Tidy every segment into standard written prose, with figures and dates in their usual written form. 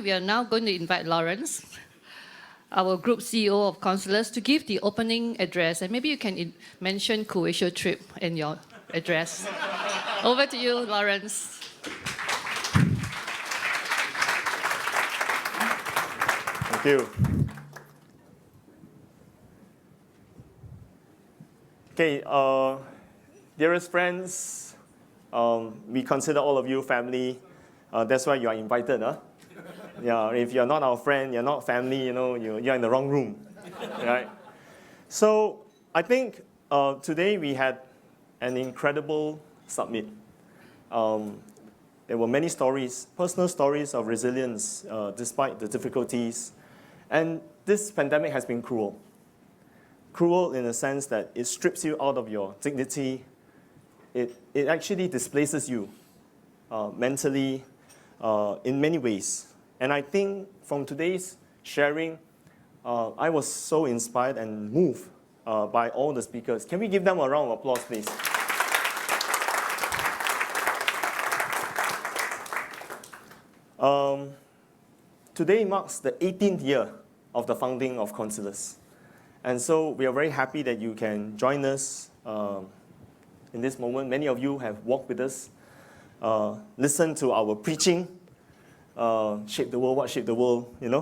We are now going to invite Lawrence, our Group CEO of Constellus, to give the opening address. And maybe you can mention Croatia trip in your address. Over to you, Lawrence. Thank you. Okay, dearest friends, we consider all of you family. That's why you are invited. Huh? Yeah, if you're not our friend, you're not family, you're in the wrong room, right? So I think today we had an incredible summit. There were many stories, personal stories of resilience despite the difficulties. And this pandemic has been cruel. Cruel in the sense that it strips you out of your dignity. It actually displaces you mentally in many ways. And I think from today's sharing, I was so inspired and moved by all the speakers. Can we give them a round of applause, please? Today marks the 18th year of the founding of Constellus. And so we are very happy that you can join us in this moment. Many of you have walked with us, listened to our preaching, shape the world, what shaped the world, And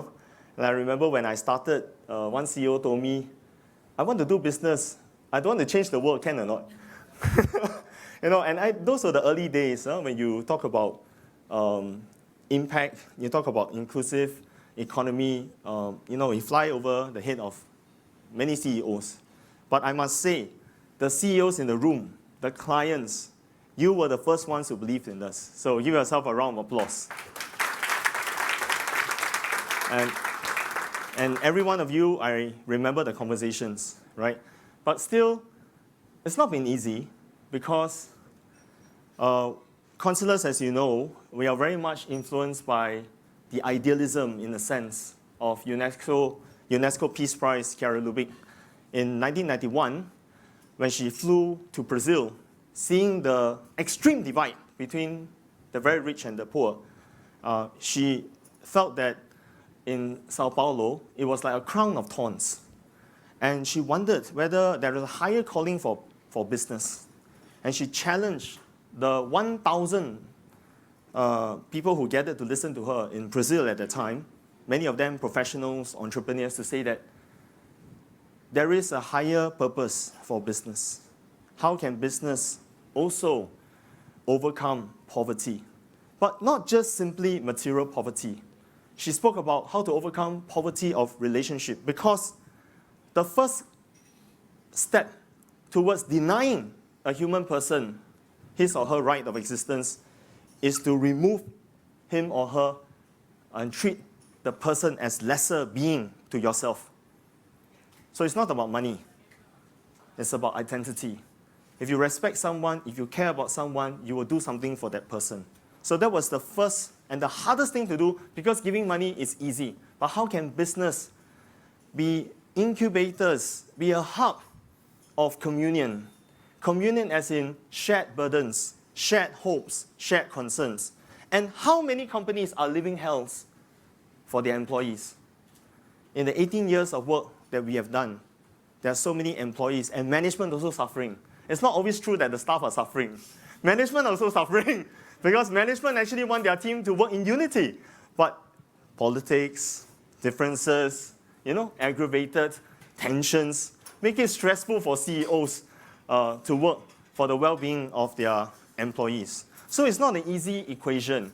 I remember when I started, one CEO told me, I want to do business. I don't want to change the world, can or not? And those were the early days when you talk about impact, you talk about inclusive economy, you fly over the head of many CEOs. But I must say, the CEOs in the room, the clients, you were the first ones who believed in us. So give yourself a round of applause. And every one of you, I remember the conversations, right? But still, it's not been easy because Constellus, as you know, we are very much influenced by the idealism, in a sense, of UNESCO Peace Prize Chiara Lubich. In 1991, when she flew to Brazil, seeing the extreme divide between the very rich and the poor, she felt that in Sao Paulo, it was like a crown of thorns. And she wondered whether there was a higher calling for business. And she challenged the 1,000 people who gathered to listen to her in Brazil at the time, many of them professionals, entrepreneurs, to say that there is a higher purpose for business. How can business also overcome poverty? But not just simply material poverty. She spoke about how to overcome poverty of relationship, because the first step towards denying a human person his or her right of existence is to remove him or her and treat the person as lesser being to yourself. So it's not about money. It's about identity. If you respect someone, if you care about someone, you will do something for that person. So that was the first and the hardest thing to do, because giving money is easy. But how can business be incubators, be a hub of communion? Communion as in shared burdens, shared hopes, shared concerns. And how many companies are living hells for their employees? In the 18 years of work that we have done, there are so many employees, and management also suffering. It's not always true that the staff are suffering. Management also suffering, because management actually want their team to work in unity. But politics, differences, aggravated tensions, make it stressful for CEOs to work for the well-being of their employees. So it's not an easy equation.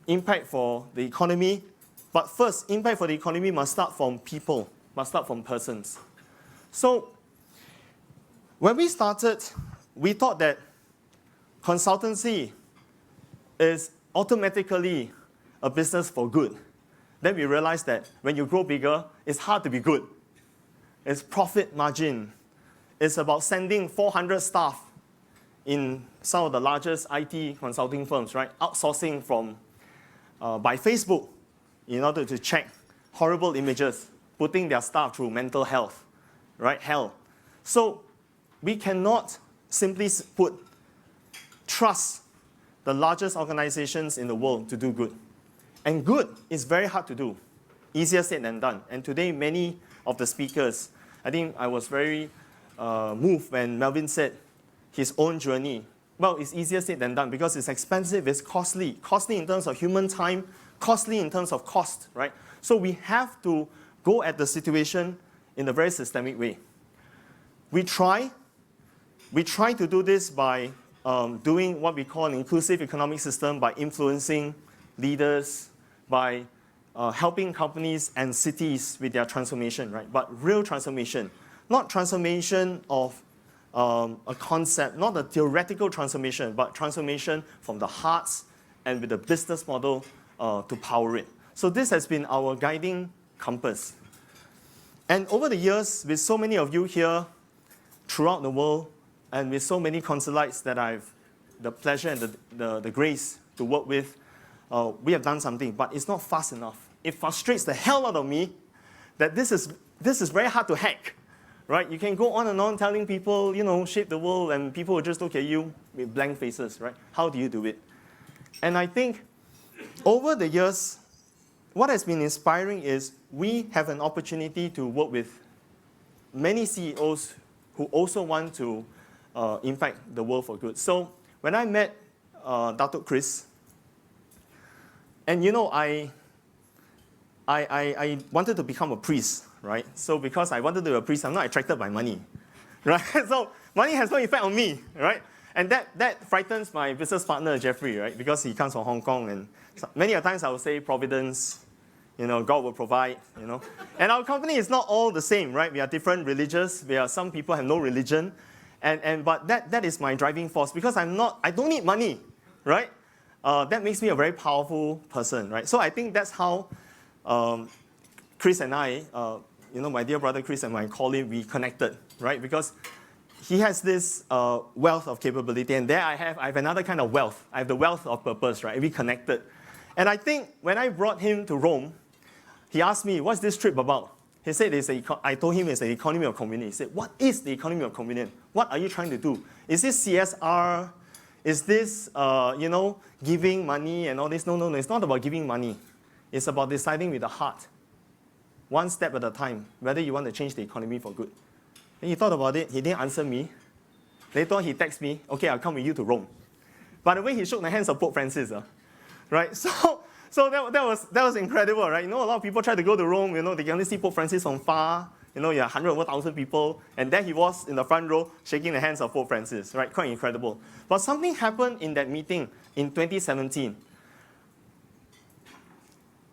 Impact for the economy, but first, impact for the economy must start from people, must start from persons. So when we started, we thought that consultancy is automatically a business for good. Then we realized that when you grow bigger, it's hard to be good. It's profit margin. It's about sending 400 staff in some of the largest IT consulting firms, right? Outsourcing by Facebook in order to check horrible images, putting their staff through mental health, right? Hell. So we cannot simply trust the largest organizations in the world to do good. And good is very hard to do. Easier said than done. And today, many of the speakers, I think I was very moved when Melvin said his own journey. Well, it's easier said than done because it's expensive, it's costly. Costly in terms of human time, costly in terms of cost, right? So we have to go at the situation in a very systemic way. We try to do this by doing what we call an inclusive economic system, by influencing leaders, by helping companies and cities with their transformation, right? But real transformation, not transformation of a concept, not a theoretical transformation, but transformation from the hearts and with the business model to power it. So this has been our guiding compass. And over the years, with so many of you here throughout the world, and with so many consulates that I've the pleasure and the grace to work with, we have done something, but it's not fast enough. It frustrates the hell out of me that this is very hard to hack, right? You can go on and on telling people, shape the world, and people will just look at you with blank faces, right? How do you do it? And I think over the years, what has been inspiring is we have an opportunity to work with many CEOs who also want to impact the world for good. So when I met Datuk Chris, and I wanted to become a priest, right? So because I wanted to be a priest, I'm not attracted by money, right? So money has no effect on me, right? And that frightens my business partner, Jeffrey, right? Because he comes from Hong Kong, and many a times I will say providence, God will provide, And our company is not all the same, right? We are different religious. Some people have no religion. But that is my driving force because I don't need money, right? That makes me a very powerful person, right? So I think that's how Chris and I, my dear brother Chris and my colleague, we connected, right? Because he has this wealth of capability, and there I have another kind of wealth. I have the wealth of purpose, right? We connected. And I think when I brought him to Rome, he asked me, what's this trip about? He said, I told him it's the economy of convenience. He said, what is the economy of convenience? What are you trying to do? Is this CSR? Is this, giving money and all this? No, it's not about giving money. It's about deciding with the heart, one step at a time, whether you want to change the economy for good. And he thought about it. He didn't answer me. Later on, he texted me, okay, I'll come with you to Rome. By the way, he shook the hands of Pope Francis, right? So that was incredible, right? A lot of people try to go to Rome, they can only see Pope Francis from far. You have 100 over 1,000 people, and there he was in the front row shaking the hands of Pope Francis, right? Quite incredible. But something happened in that meeting in 2017.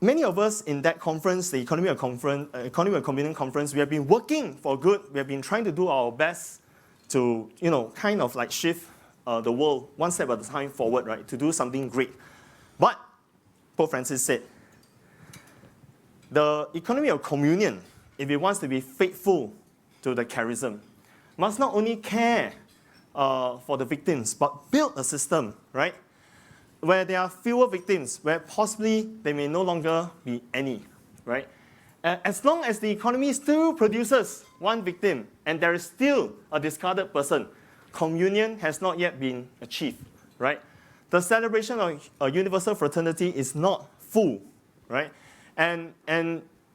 Many of us in that conference, the Economy of Convenience Conference, we have been working for good. We have been trying to do our best to, kind of like shift the world one step at a time forward, right? To do something great. But Pope Francis said, the economy of communion, if it wants to be faithful to the charism, must not only care for the victims, but build a system, right? Where there are fewer victims, where possibly there may no longer be any, right? As long as the economy still produces one victim and there is still a discarded person, communion has not yet been achieved, right? The celebration of a universal fraternity is not full, right? And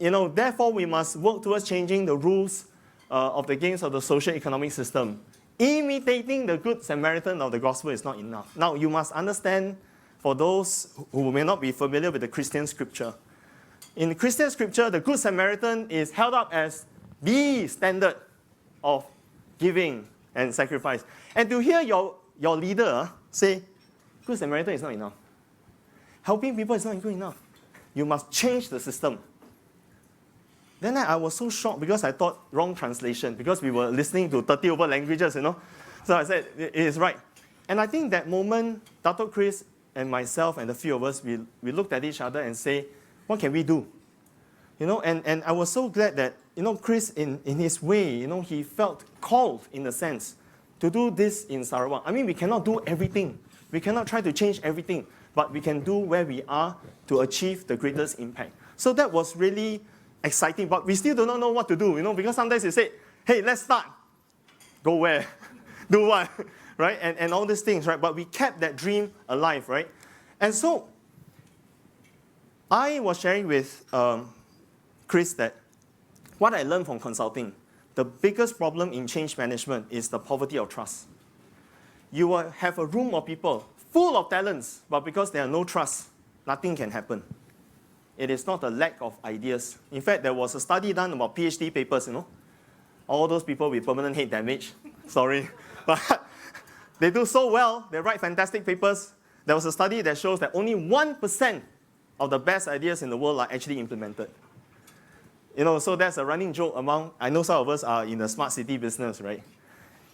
therefore we must work towards changing the rules of the games of the social economic system. Imitating the Good Samaritan of the gospel is not enough. Now, you must understand, for those who may not be familiar with the Christian scripture, in Christian scripture, the Good Samaritan is held up as the standard of giving and sacrifice. And to hear your leader say, Good Samaritan is not enough. Helping people is not good enough. You must change the system. Then I was so shocked because I thought wrong translation, because we were listening to 30 over languages, So I said, it is right. And I think that moment, Dato' Chris and myself and a few of us, we looked at each other and say, what can we do? And I was so glad that, Chris, in his way, he felt called, in a sense, to do this in Sarawak. I mean, we cannot do everything. We cannot try to change everything, but we can do where we are to achieve the greatest impact. So that was really exciting, but we still do not know what to do, because sometimes you say, hey, let's start. Go where? Do what? Right? And all these things, right? But we kept that dream alive, right? And so I was sharing with Chris that what I learned from consulting, the biggest problem in change management is the poverty of trust. You will have a room of people full of talents, but because there are no trust, nothing can happen. It is not a lack of ideas. In fact, there was a study done about PhD papers, all those people with permanent head damage, sorry, but they do so well, they write fantastic papers. There was a study that shows that only 1% of the best ideas in the world are actually implemented. So that's a running joke among, I know some of us are in the smart city business, right?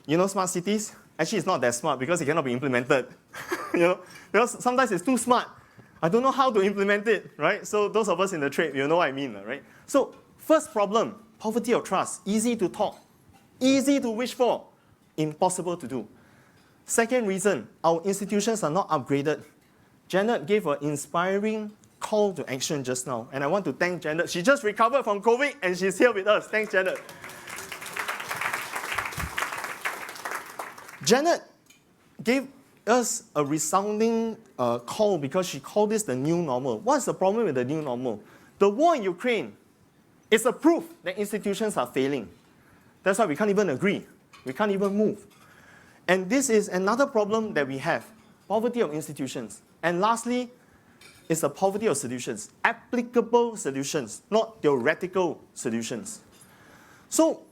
Smart cities, actually it's not that smart because it cannot be implemented. Because sometimes it's too smart. I don't know how to implement it, right? So those of us in the trade, you know what I mean, right? So first problem, poverty of trust, easy to talk, easy to wish for, impossible to do. Second reason, our institutions are not upgraded. Janet gave an inspiring call to action just now, and I want to thank Janet. She just recovered from COVID, and she's here with us. Thanks, Janet. Janet gave us a resounding call because she called this the new normal. What's the problem with the new normal? The war in Ukraine is a proof that institutions are failing. That's why we can't even agree. We can't even move. And this is another problem that we have, poverty of institutions. And lastly, it's the poverty of solutions, applicable solutions, not theoretical solutions. So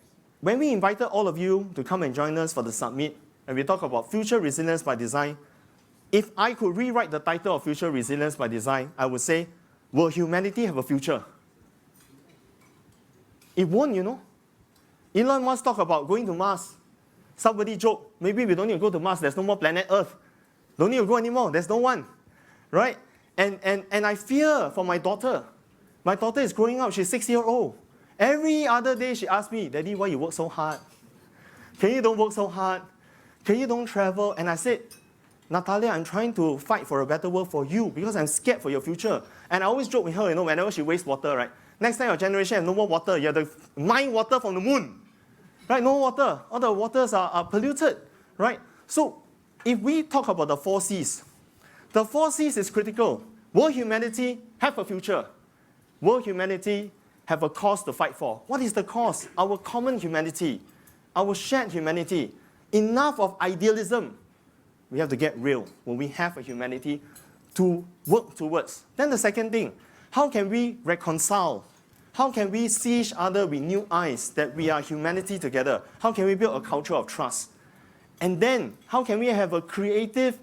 when we invited all of you to come and join us for the summit, and we talk about future resilience by design, if I could rewrite the title of future resilience by design, I would say, will humanity have a future? It won't, Elon Musk talked about going to Mars. Somebody joked, maybe we don't need to go to Mars, there's no more planet Earth. Don't need to go anymore, there's no one, right? And I fear for my daughter. My daughter is growing up, she's 6-year-old. Every other day she asks me, Daddy, why you work so hard? Can you don't work so hard? Can you don't travel? And I said, Natalia, I'm trying to fight for a better world for you because I'm scared for your future. And I always joke with her, whenever she wastes water, right? Next time your generation has no more water, you have to mine water from the moon. Right, no water. All the waters are polluted, right? So if we talk about the 4 Cs, the 4 Cs is critical. Will humanity have a future? Will humanity have a cause to fight for? What is the cause? Our common humanity, our shared humanity. Enough of idealism. We have to get real when we have a humanity to work towards. Then the second thing, how can we reconcile? How can we see each other with new eyes that we are humanity together? How can we build a culture of trust? And then, how can we have a creative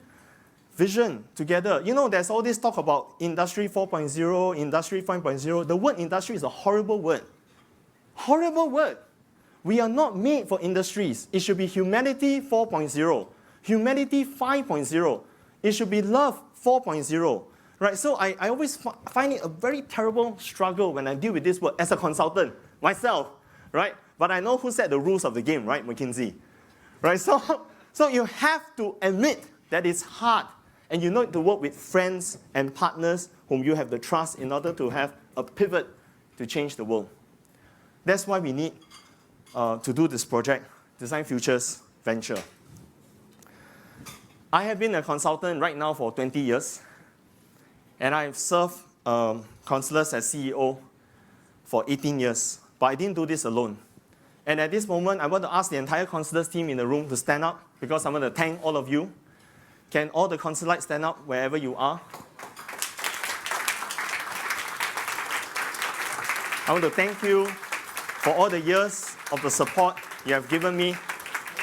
vision together? There's all this talk about Industry 4.0, Industry 5.0. The word industry is a horrible word. Horrible word. We are not made for industries. It should be humanity 4.0, humanity 5.0. It should be love 4.0. Right, so I always find it a very terrible struggle when I deal with this word as a consultant, myself, right? But I know who set the rules of the game, right, McKinsey? Right, so you have to admit that it's hard, and you need to work with friends and partners whom you have the trust in order to have a pivot to change the world. That's why we need to do this project, DesignFutures Venture. I have been a consultant right now for 20 years. And I've served Constellus as CEO for 18 years, but I didn't do this alone. And at this moment, I want to ask the entire Constellus team in the room to stand up because I want to thank all of you. Can all the Constellites stand up wherever you are? I want to thank you for all the years of the support you have given me.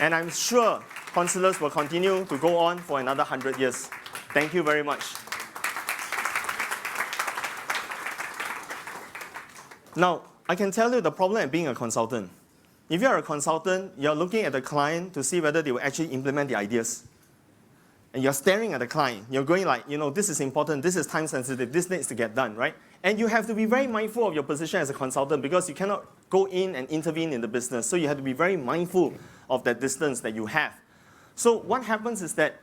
And I'm sure Constellus will continue to go on for another 100 years. Thank you very much. Now, I can tell you the problem of being a consultant. If you're a consultant, you're looking at the client to see whether they will actually implement the ideas. And you're staring at the client. You're going like, this is important, this is time sensitive, this needs to get done, right? And you have to be very mindful of your position as a consultant because you cannot go in and intervene in the business. So you have to be very mindful of that distance that you have. So what happens is that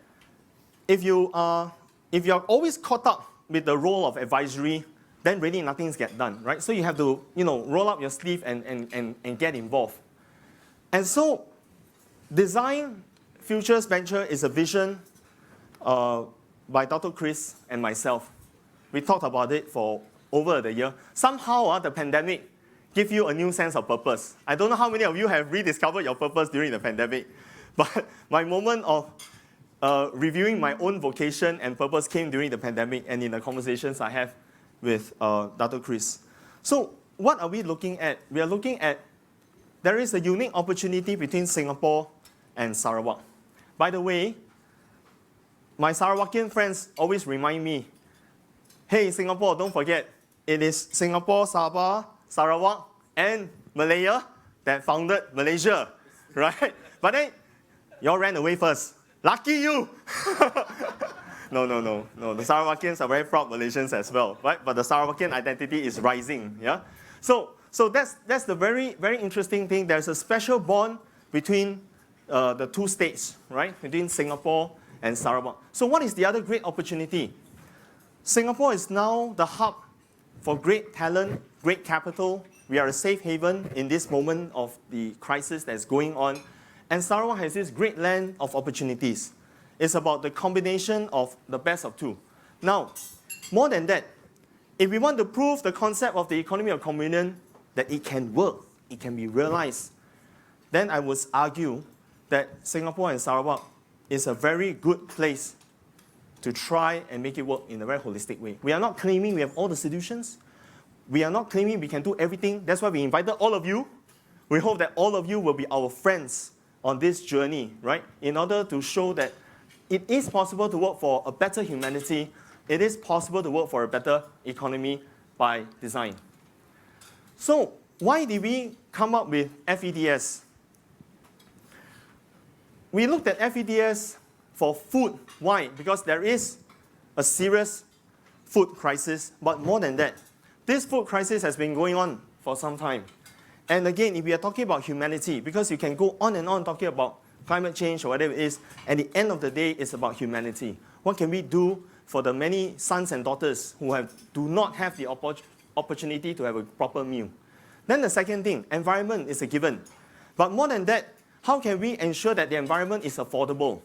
if you're always caught up with the role of advisory, then really nothing's get done, right? So you have to, roll up your sleeve and get involved. And so DesignFutures Venture is a vision by Dr. Chris and myself. We talked about it for over the year. Somehow, the pandemic give you a new sense of purpose. I don't know how many of you have rediscovered your purpose during the pandemic, but my moment of reviewing my own vocation and purpose came during the pandemic and in the conversations I have with Dr. Chris. So what are we looking at? We are looking at there is a unique opportunity between Singapore and Sarawak. By the way, my Sarawakian friends always remind me, hey, Singapore, don't forget, it is Singapore, Sabah, Sarawak, and Malaya that founded Malaysia, right? But then, you all ran away first. Lucky you! No. The Sarawakians are very proud Malaysians as well, right? But the Sarawakian identity is rising, yeah? So that's the very, very interesting thing. There's a special bond between the two states, right? Between Singapore and Sarawak. So what is the other great opportunity? Singapore is now the hub for great talent, great capital. We are a safe haven in this moment of the crisis that's going on. And Sarawak has this great land of opportunities. It's about the combination of the best of two. Now, more than that, if we want to prove the concept of the economy of communion, that it can work, it can be realized, then I would argue that Singapore and Sarawak is a very good place to try and make it work in a very holistic way. We are not claiming we have all the solutions. We are not claiming we can do everything. That's why we invited all of you. We hope that all of you will be our friends on this journey, right? In order to show that it is possible to work for a better humanity. It is possible to work for a better economy by design. So why did we come up with FEDS? We looked at FEDS for food. Why? Because there is a serious food crisis, but more than that, this food crisis has been going on for some time. And again, if we are talking about humanity, because you can go on and on talking about climate change or whatever it is, at the end of the day, it's about humanity. What can we do for the many sons and daughters who do not have the opportunity to have a proper meal? Then the second thing, environment is a given. But more than that, how can we ensure that the environment is affordable?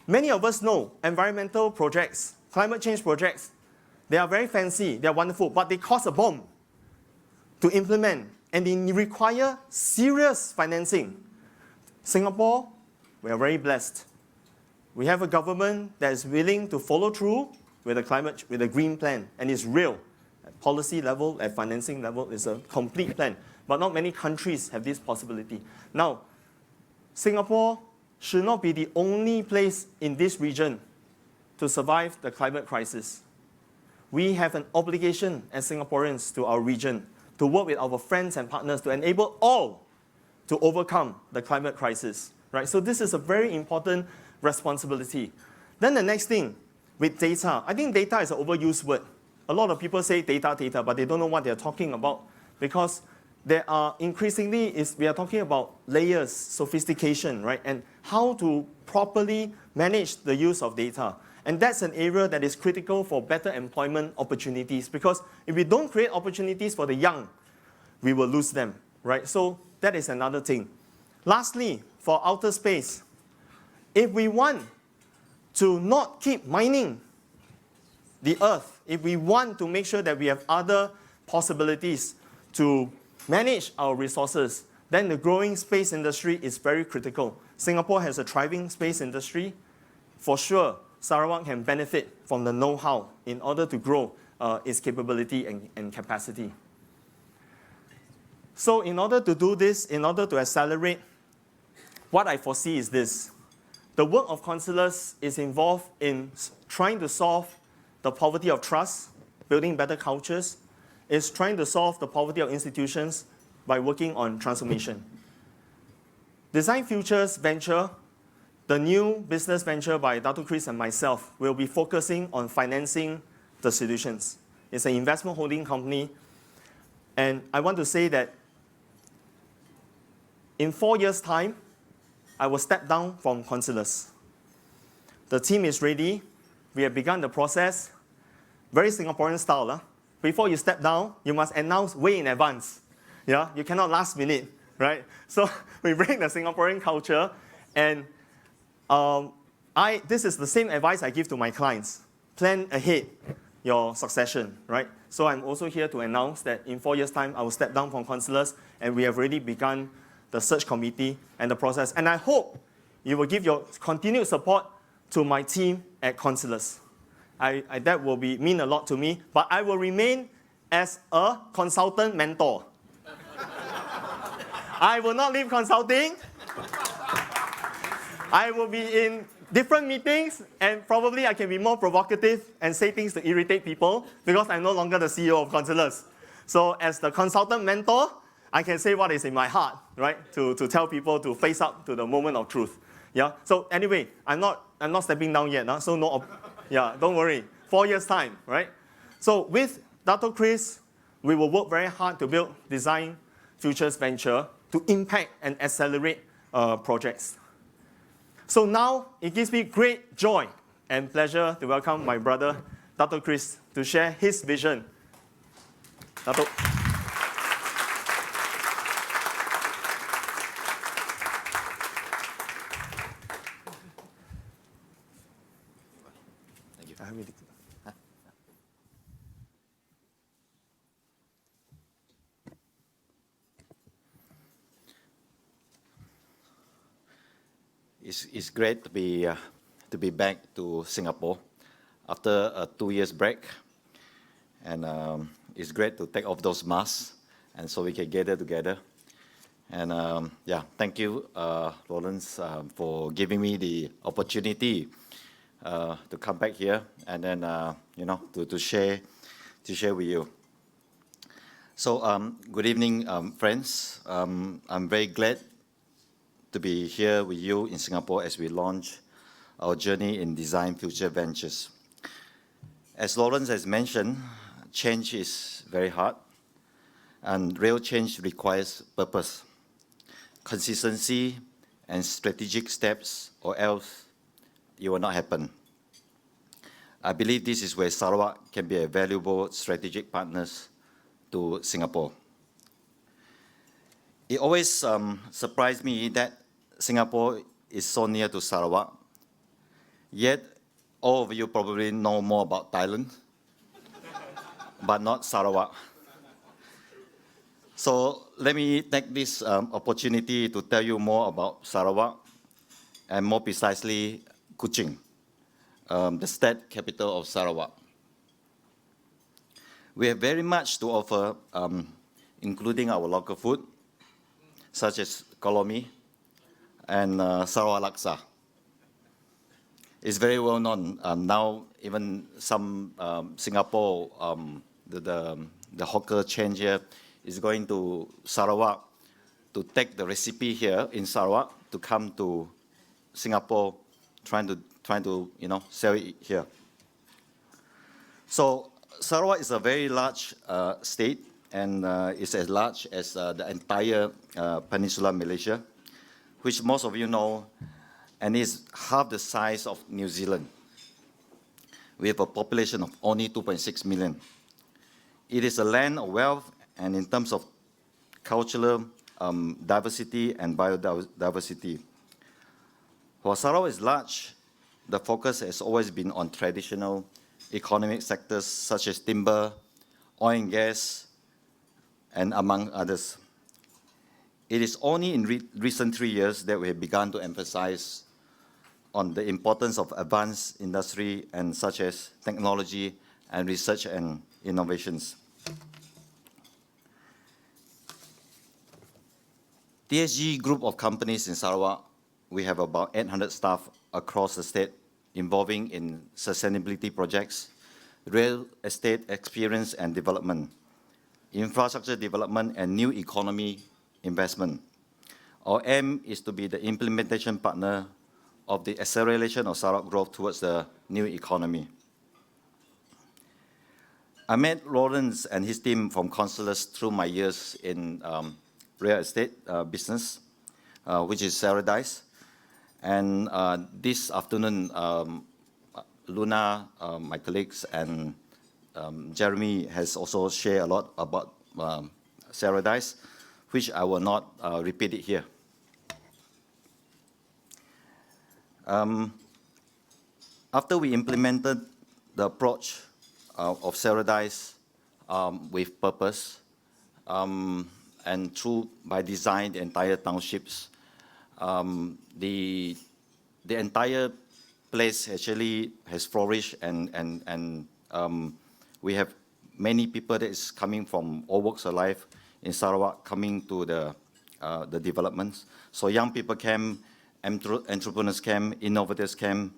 Many of us know environmental projects, climate change projects, they are very fancy, they are wonderful, but they cost a bomb to implement, and they require serious financing. Singapore, we are very blessed. We have a government that is willing to follow through with the green plan, and it's real. At policy level, at financing level, it's a complete plan. But not many countries have this possibility. Now, Singapore should not be the only place in this region to survive the climate crisis. We have an obligation as Singaporeans to our region to work with our friends and partners to enable all to overcome the climate crisis. Right? So this is a very important responsibility. Then the next thing, with data. I think data is an overused word. A lot of people say data, but they don't know what they're talking about, because there are increasingly, we are talking about layers, sophistication, right? And how to properly manage the use of data. And that's an area that is critical for better employment opportunities, because if we don't create opportunities for the young, we will lose them, right? So that is another thing. Lastly, for outer space, if we want to not keep mining the earth, if we want to make sure that we have other possibilities to manage our resources, then the growing space industry is very critical. Singapore has a thriving space industry. For sure, Sarawak can benefit from the know-how in order to grow its capability and capacity. So in order to do this, in order to accelerate, what I foresee is this. The work of counselors is involved in trying to solve the poverty of trust, building better cultures, is trying to solve the poverty of institutions by working on transformation. DesignFutures Venture, the new business venture by Dr. Chris and myself, will be focusing on financing the solutions. It's an investment holding company, and I want to say that in 4 years' time, I will step down from counselors. The team is ready. We have begun the process. Very Singaporean style. Huh? Before you step down, you must announce way in advance. Yeah? You cannot last minute, right? So we bring the Singaporean culture, and this is the same advice I give to my clients. Plan ahead. your succession, right? So I'm also here to announce that in 4 years' time, I will step down from Consulars, and we have already begun the search committee and the process. And I hope you will give your continued support to my team at Consulars. That will mean a lot to me, but I will remain as a consultant mentor. I will not leave consulting. I will be in different meetings, and probably I can be more provocative and say things to irritate people because I'm no longer the CEO of Consulars. So as the consultant mentor, I can say what is in my heart, right? To tell people to face up to the moment of truth. Yeah. So anyway, I'm not stepping down yet. Huh? So yeah, don't worry. 4 years time, right? So with Dato' Chris, we will work very hard to build DesignFutures Venture to impact and accelerate projects. So now it gives me great joy and pleasure to welcome my brother, Dato' Chris, to share his vision. Dato'. Thank you. It's great to be back to Singapore after a 2 years break, and it's great to take off those masks and so we can gather together. And yeah, thank you, Lawrence, for giving me the opportunity to come back here and then to share with you. So good evening, friends. I'm very glad to be here with you in Singapore as we launch our journey in DesignFutures Ventures. As Lawrence has mentioned, change is very hard, and real change requires purpose, consistency, and strategic steps, or else it will not happen. I believe this is where Sarawak can be a valuable strategic partner to Singapore. It always surprised me that Singapore is so near to Sarawak, yet all of you probably know more about Thailand, but not Sarawak. So let me take this opportunity to tell you more about Sarawak, and more precisely, Kuching, the state capital of Sarawak. We have very much to offer, including our local food, such as kolomi and Sarawak laksa. It's very well known. Now, even some Singapore, the hawker chain here is going to Sarawak to take the recipe here in Sarawak to come to Singapore, trying to sell it here. So Sarawak is a very large state, and it's as large as the entire Peninsula Malaysia, which most of you know, and is half the size of New Zealand. We have a population of only 2.6 million. It is a land of wealth, and in terms of cultural diversity and biodiversity. While Sarawak is large, the focus has always been on traditional economic sectors such as timber, oil and gas, and among others. It is only in recent 3 years that we have begun to emphasize on the importance of advanced industry and such as technology and research and innovations. TSG group of companies in Sarawak, we have about 800 staff across the state involving in sustainability projects, real estate experience and development, infrastructure development, and new economy investment. Our aim is to be the implementation partner of the acceleration of Sarawak growth towards the new economy. I met Lawrence and his team from Consulars through my years in real estate business, which is Paradise. And this afternoon, Luna, my colleagues, and Jeremy has also shared a lot about Paradise, which I will not repeat it here. After we implemented the approach of Paradise with purpose, and by design, the entire townships. The entire place actually has flourished, and we have many people that is coming from all walks of life in Sarawak coming to the developments. So young people came, entrepreneurs came, innovators came.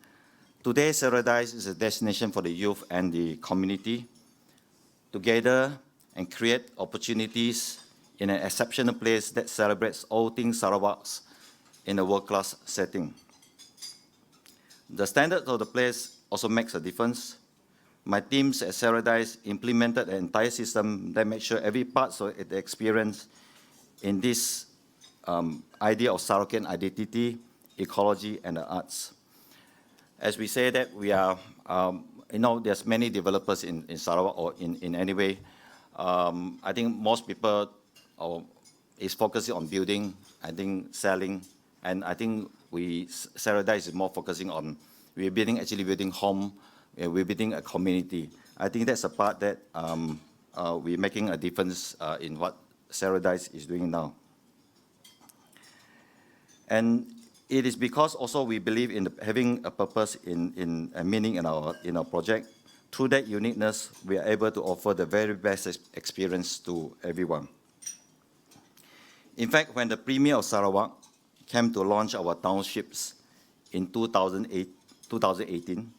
Today, Paradise is a destination for the youth and the community to gather and create opportunities in an exceptional place that celebrates all things Sarawak's in a world-class setting. The standards of the place also makes a difference. My teams at Paradise implemented an entire system that makes sure every part of the experience in this idea of Sarawakian identity, ecology, and the arts. As we say that we are, there's many developers in Sarawak or in any way. I think most people is focusing on building, I think selling, and I think Paradise is more focusing on, we're actually building home, we're building a community. I think that's a part that we're making a difference in what Paradise is doing now. And it is because also we believe in having a purpose in a meaning in our project. Through that uniqueness, we are able to offer the very best experience to everyone. In fact, when the Premier of Sarawak came to launch our townships in 2018,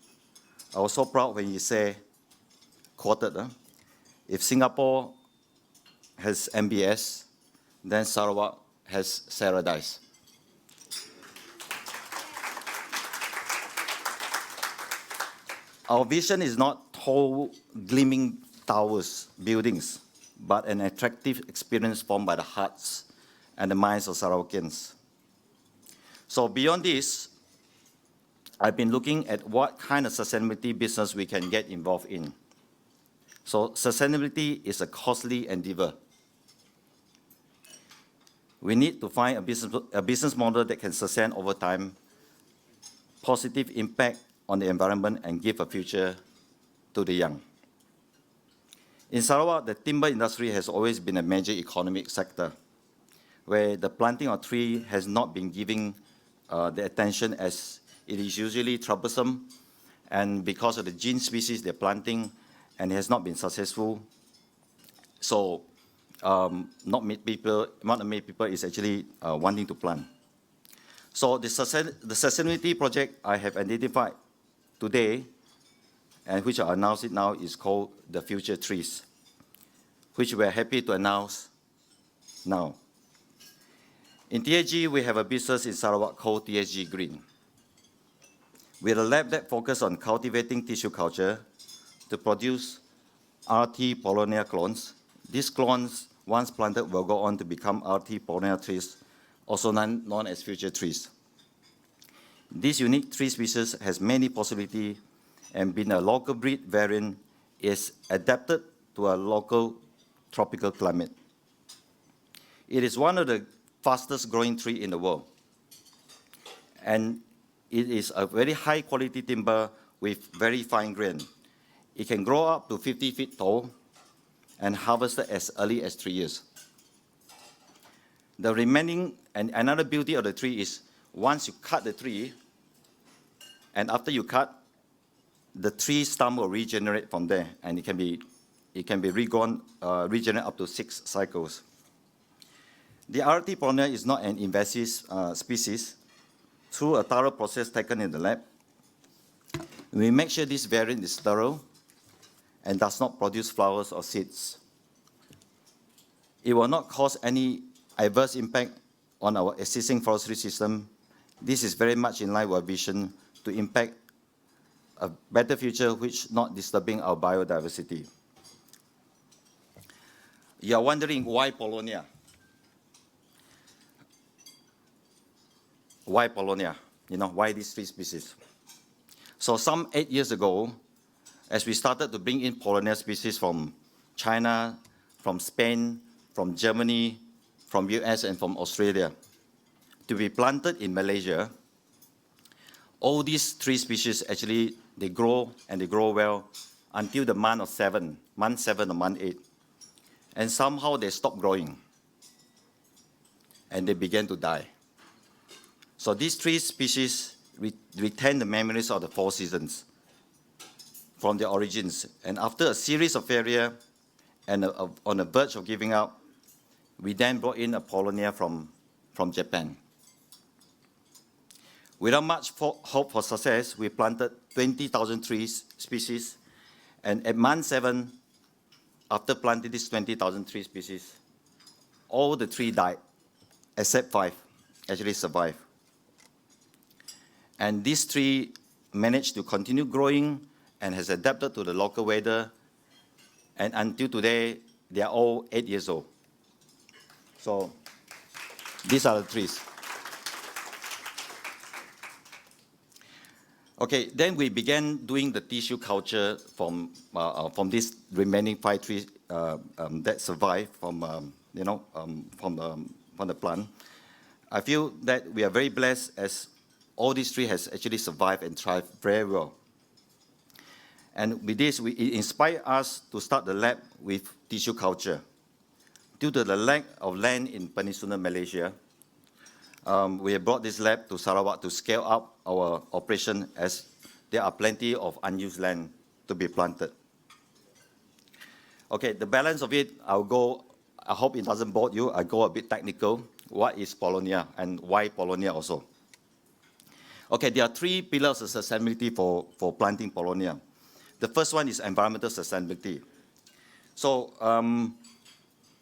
I was so proud when he said, quoted, if Singapore has MBS, then Sarawak has Paradise. Our vision is not tall, gleaming towers, buildings, but an attractive experience formed by the hearts and the minds of Sarawakians. So beyond this, I've been looking at what kind of sustainability business we can get involved in. So sustainability is a costly endeavor. We need to find a business model that can sustain over time, positive impact on the environment, and give a future to the young. In Sarawak, the timber industry has always been a major economic sector, where the planting of tree has not been given the attention as it is usually troublesome, and because of the gene species they're planting, and it has not been successful. So not many people is actually wanting to plant. So the sustainability project I have identified today, and which I announce it now, is called the Future Trees, which we are happy to announce now. In TSG, we have a business in Sarawak called TSG Green. With a lab that focuses on cultivating tissue culture to produce RT Polonia clones. These clones, once planted, will go on to become RT Polonia trees, also known as future trees. This unique tree species has many possibilities, and being a local breed variant is adapted to a local tropical climate. It is one of the fastest growing trees in the world, and it is a very high quality timber with very fine grain. It can grow up to 50 feet tall and harvested as early as 3 years. The remaining, and another beauty of the tree is once you cut the tree, and after you cut, the tree stump will regenerate from there, and it can be regenerate up to 6 cycles. The RT Polonia is not an invasive species. Through a thorough process taken in the lab, we make sure this variant is thorough and does not produce flowers or seeds. It will not cause any adverse impact on our existing forestry system. This is very much in line with our vision to impact a better future which not disturbing our biodiversity. You are wondering why Polonia? Why Polonia? Why these 3 species? So some 8 years ago, as we started to bring in Polonia species from China, from Spain, from Germany, from US, and from Australia, to be planted in Malaysia, all these 3 species actually, they grow and they grow well until the month 7 or month 8. And somehow they stopped growing. And they began to die. So these 3 species retain the memories of the 4 seasons from their origins. And after a series of failure and on the verge of giving up, we then brought in a Polonia from Japan. Without much hope for success, we planted 20,000 trees species, and at month 7, after planting these 20,000 tree species, all the 3 died, except 5 actually survived. And these 3 managed to continue growing and has adapted to the local weather, and until today, they are all 8 years old. So these are the trees. Okay, then we began doing the tissue culture from these remaining 5 trees that survived from the plant. I feel that we are very blessed as all these trees has actually survived and thrived very well. And with this, it inspired us to start the lab with tissue culture. Due to the lack of land in Peninsular Malaysia, we have brought this lab to Sarawak to scale up our operation as there are plenty of unused land to be planted. Okay, the balance of it, I hope it doesn't bore you, I'll go a bit technical. What is Polonia and why Polonia also? Okay, there are 3 pillars of sustainability for planting Polonia. The first one is environmental sustainability. So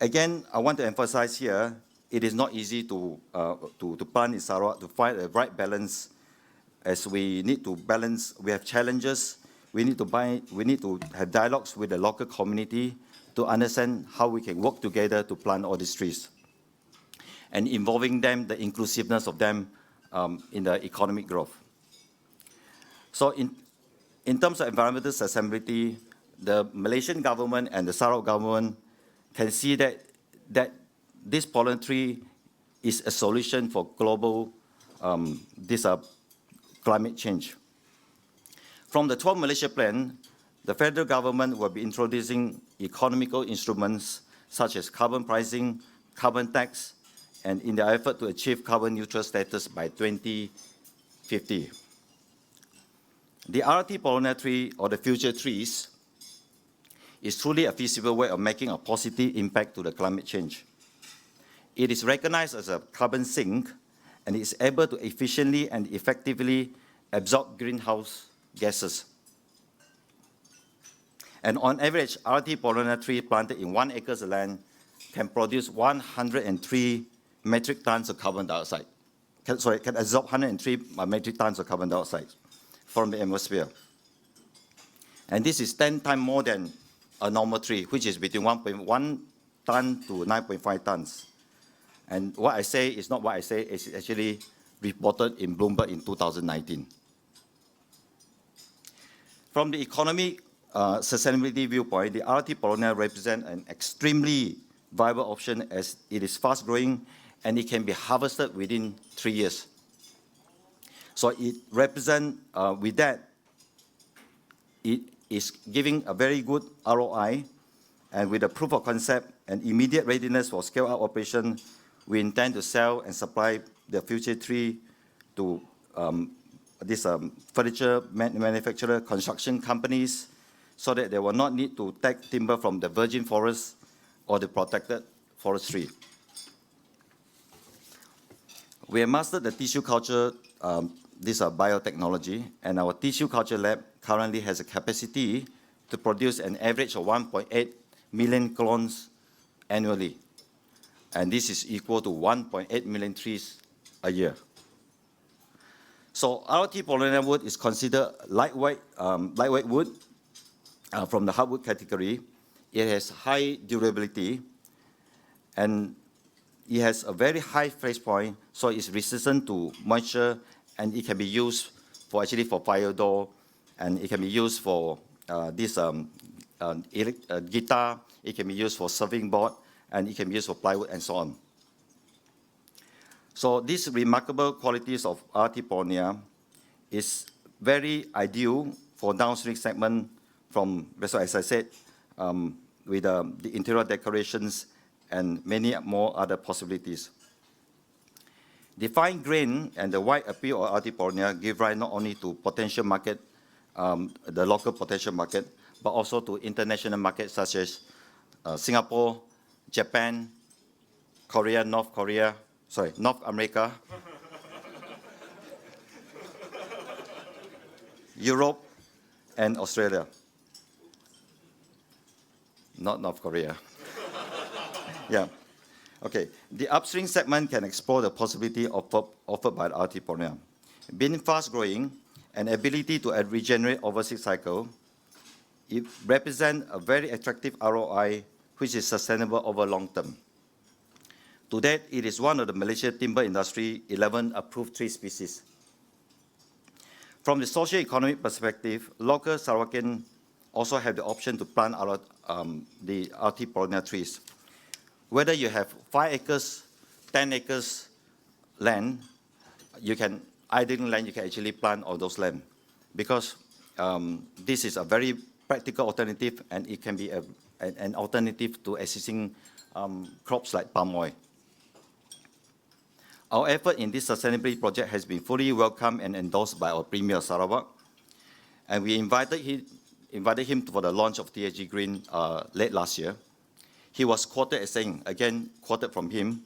again, I want to emphasize here, it is not easy to plant in Sarawak, to find the right balance, as we need to balance, we have challenges, we need to have dialogues with the local community to understand how we can work together to plant all these trees. And involving them, the inclusiveness of them in the economic growth. So in terms of environmental sustainability, the Malaysian government and the Sarawak government can see that this pollen tree is a solution for global climate change. From the 12 Malaysia plan, the federal government will be introducing economical instruments such as carbon pricing, carbon tax, and in the effort to achieve carbon neutral status by 2050. The RT Polonia tree, or the future trees, is truly a feasible way of making a positive impact to the climate change. It is recognized as a carbon sink and is able to efficiently and effectively absorb greenhouse gases. And on average, RT Polonia tree planted in 1 acre of land can produce 103 metric tons of carbon dioxide. Can absorb 103 metric tons of carbon dioxide from the atmosphere. And this is 10 times more than a normal tree, which is between 1.1 ton to 9.5 tons. And what I say is not what I say, it's actually reported in Bloomberg in 2019. From the economic sustainability viewpoint, the RT Polonia represents an extremely viable option as it is fast growing and it can be harvested within 3 years. So it represents, with that, it is giving a very good ROI, and with a proof of concept and immediate readiness for scale-up operation, we intend to sell and supply the future tree to this furniture manufacturer, construction companies, so that they will not need to take timber from the virgin forest or the protected forestry. We have mastered the tissue culture, this biotechnology, and our tissue culture lab currently has a capacity to produce an average of 1.8 million clones annually. And this is equal to 1.8 million trees a year. So RT Polonia wood is considered lightweight wood from the hardwood category. It has high durability, and it has a very high fresh point, so it's resistant to moisture, and it can be used for fire door, and it can be used for guitar, it can be used for serving board, and it can be used for plywood and so on. So these remarkable qualities of RT Polonia is very ideal for downstream segment so as I said, with the interior decorations and many more other possibilities. The fine grain and the wide appeal of RT Polonia give rise not only to potential market, the local potential market, but also to international markets such as Singapore, Japan, North America, Europe, and Australia. Not North Korea. Yeah. Okay. The upstream segment can explore the possibility offered by the RT Polonia. Being fast-growing and ability to regenerate overseas cycle, it represents a very attractive ROI which is sustainable over long term. To date, it is one of the Malaysian timber industry 11 approved tree species. From the socio-economic perspective, local Sarawakian also have the option to plant the RT Polonia trees. Whether you have 5 acres, 10 acres land, you can actually plant all those land, because this is a very practical alternative, and it can be an alternative to existing crops like palm oil. Our effort in this sustainability project has been fully welcomed and endorsed by our Premier Sarawak, and we invited him for the launch of TSG Green late last year. He was quoted as saying, again quoted from him,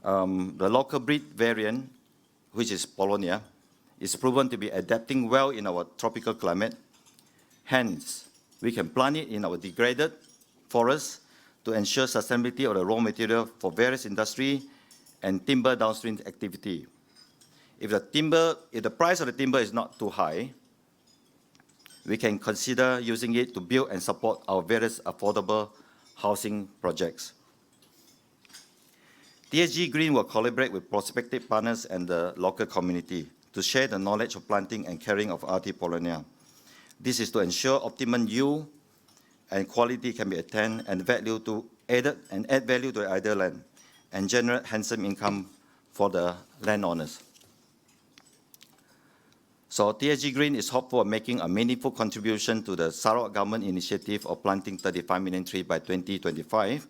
the local breed variant, which is Polonia, is proven to be adapting well in our tropical climate. Hence, we can plant it in our degraded forests to ensure sustainability of the raw material for various industry and timber downstream activity. If the price of the timber is not too high, we can consider using it to build and support our various affordable housing projects. TSG Green will collaborate with prospective partners and the local community to share the knowledge of planting and caring of RT Polonia. This is to ensure optimum yield and quality can be attained and add value to the idle land and generate handsome income for the landowners. So TSG Green is hopeful of making a meaningful contribution to the Sarawak government initiative of planting 35 million trees by 2025.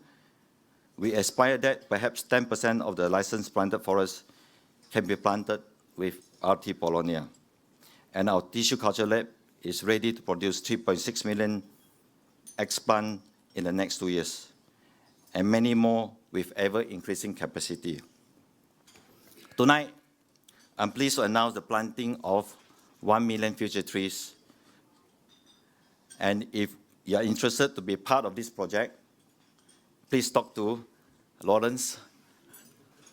We aspire that perhaps 10% of the licensed planted forests can be planted with RT Polonia. And our tissue culture lab is ready to produce 3.6 million explants in the next 2 years, and many more with ever-increasing capacity. Tonight, I'm pleased to announce the planting of 1 million future trees. And if you are interested to be part of this project, please talk to Lawrence,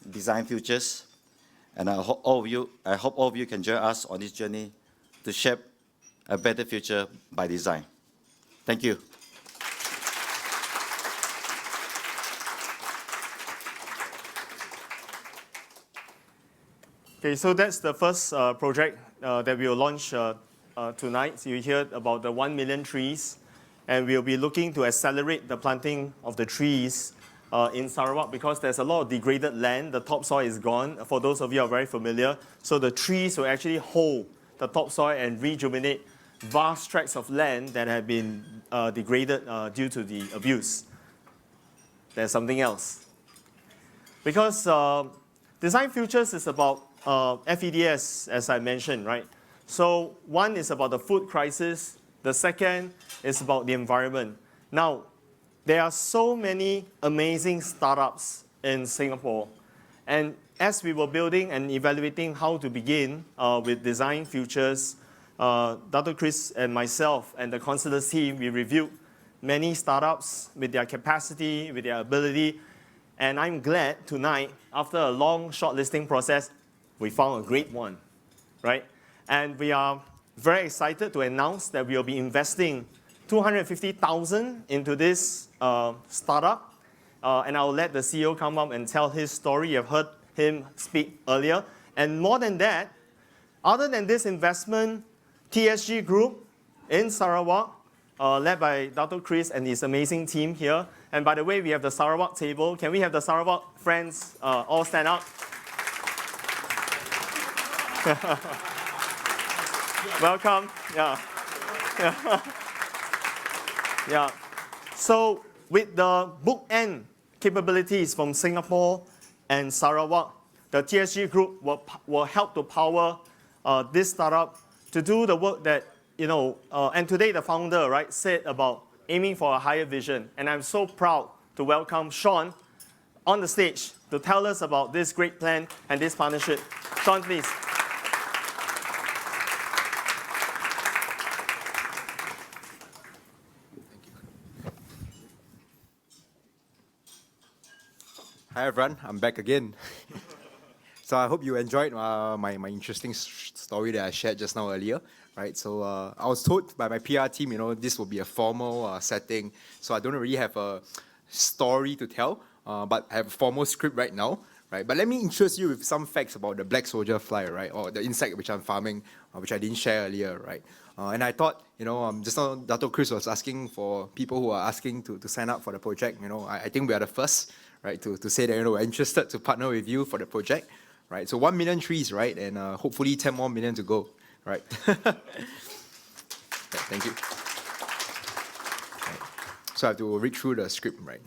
DesignFutures, and I hope all of you can join us on this journey to shape a better future by design. Thank you. Okay, so that's the first project that we will launch tonight. So you heard about the 1 million trees, and we'll be looking to accelerate the planting of the trees in Sarawak because there's a lot of degraded land. The topsoil is gone, for those of you who are very familiar. So the trees will actually hold the topsoil and rejuvenate vast tracts of land that have been degraded due to the abuse. There's something else. Because DesignFutures is about FEDS, as I mentioned, right? So one is about the food crisis. The second is about the environment. Now, there are so many amazing startups in Singapore. And as we were building and evaluating how to begin with DesignFutures, Dr. Chris and myself and the Constellars team, we reviewed many startups with their capacity, with their ability. And I'm glad tonight, after a long shortlisting process, we found a great one, right? And we are very excited to announce that we will be investing $250,000 into this startup. And I'll let the CEO come up and tell his story. You've heard him speak earlier. And more than that, other than this investment, TSG Group in Sarawak, led by Dr. Chris and his amazing team here. And by the way, we have the Sarawak table. Can we have the Sarawak friends all stand up? Welcome. Yeah. Yeah. So with the bookend capabilities from Singapore and Sarawak, the TSG group will help to power this startup to do the work that, and today the founder, right, said about aiming for a higher vision. And I'm so proud to welcome Sean on the stage to tell us about this great plan and this partnership. Sean, please. Hi everyone, I'm back again. So I hope you enjoyed my interesting story that I shared just now earlier, right? So I was told by my PR team, this will be a formal setting, so I don't really have a story to tell, but I have a formal script right now, right? But let me introduce you with some facts about the black soldier fly, right? Or the insect which I'm farming, which I didn't share earlier, right? And I thought, just now Dato' Chris was asking for people who are asking to sign up for the project. I think we are the first, right, to say that we're interested to partner with you for the project, right? So 1 million trees, right, and hopefully 10 more million to go, right? Yeah, thank you. Right. So I have to read through the script, right?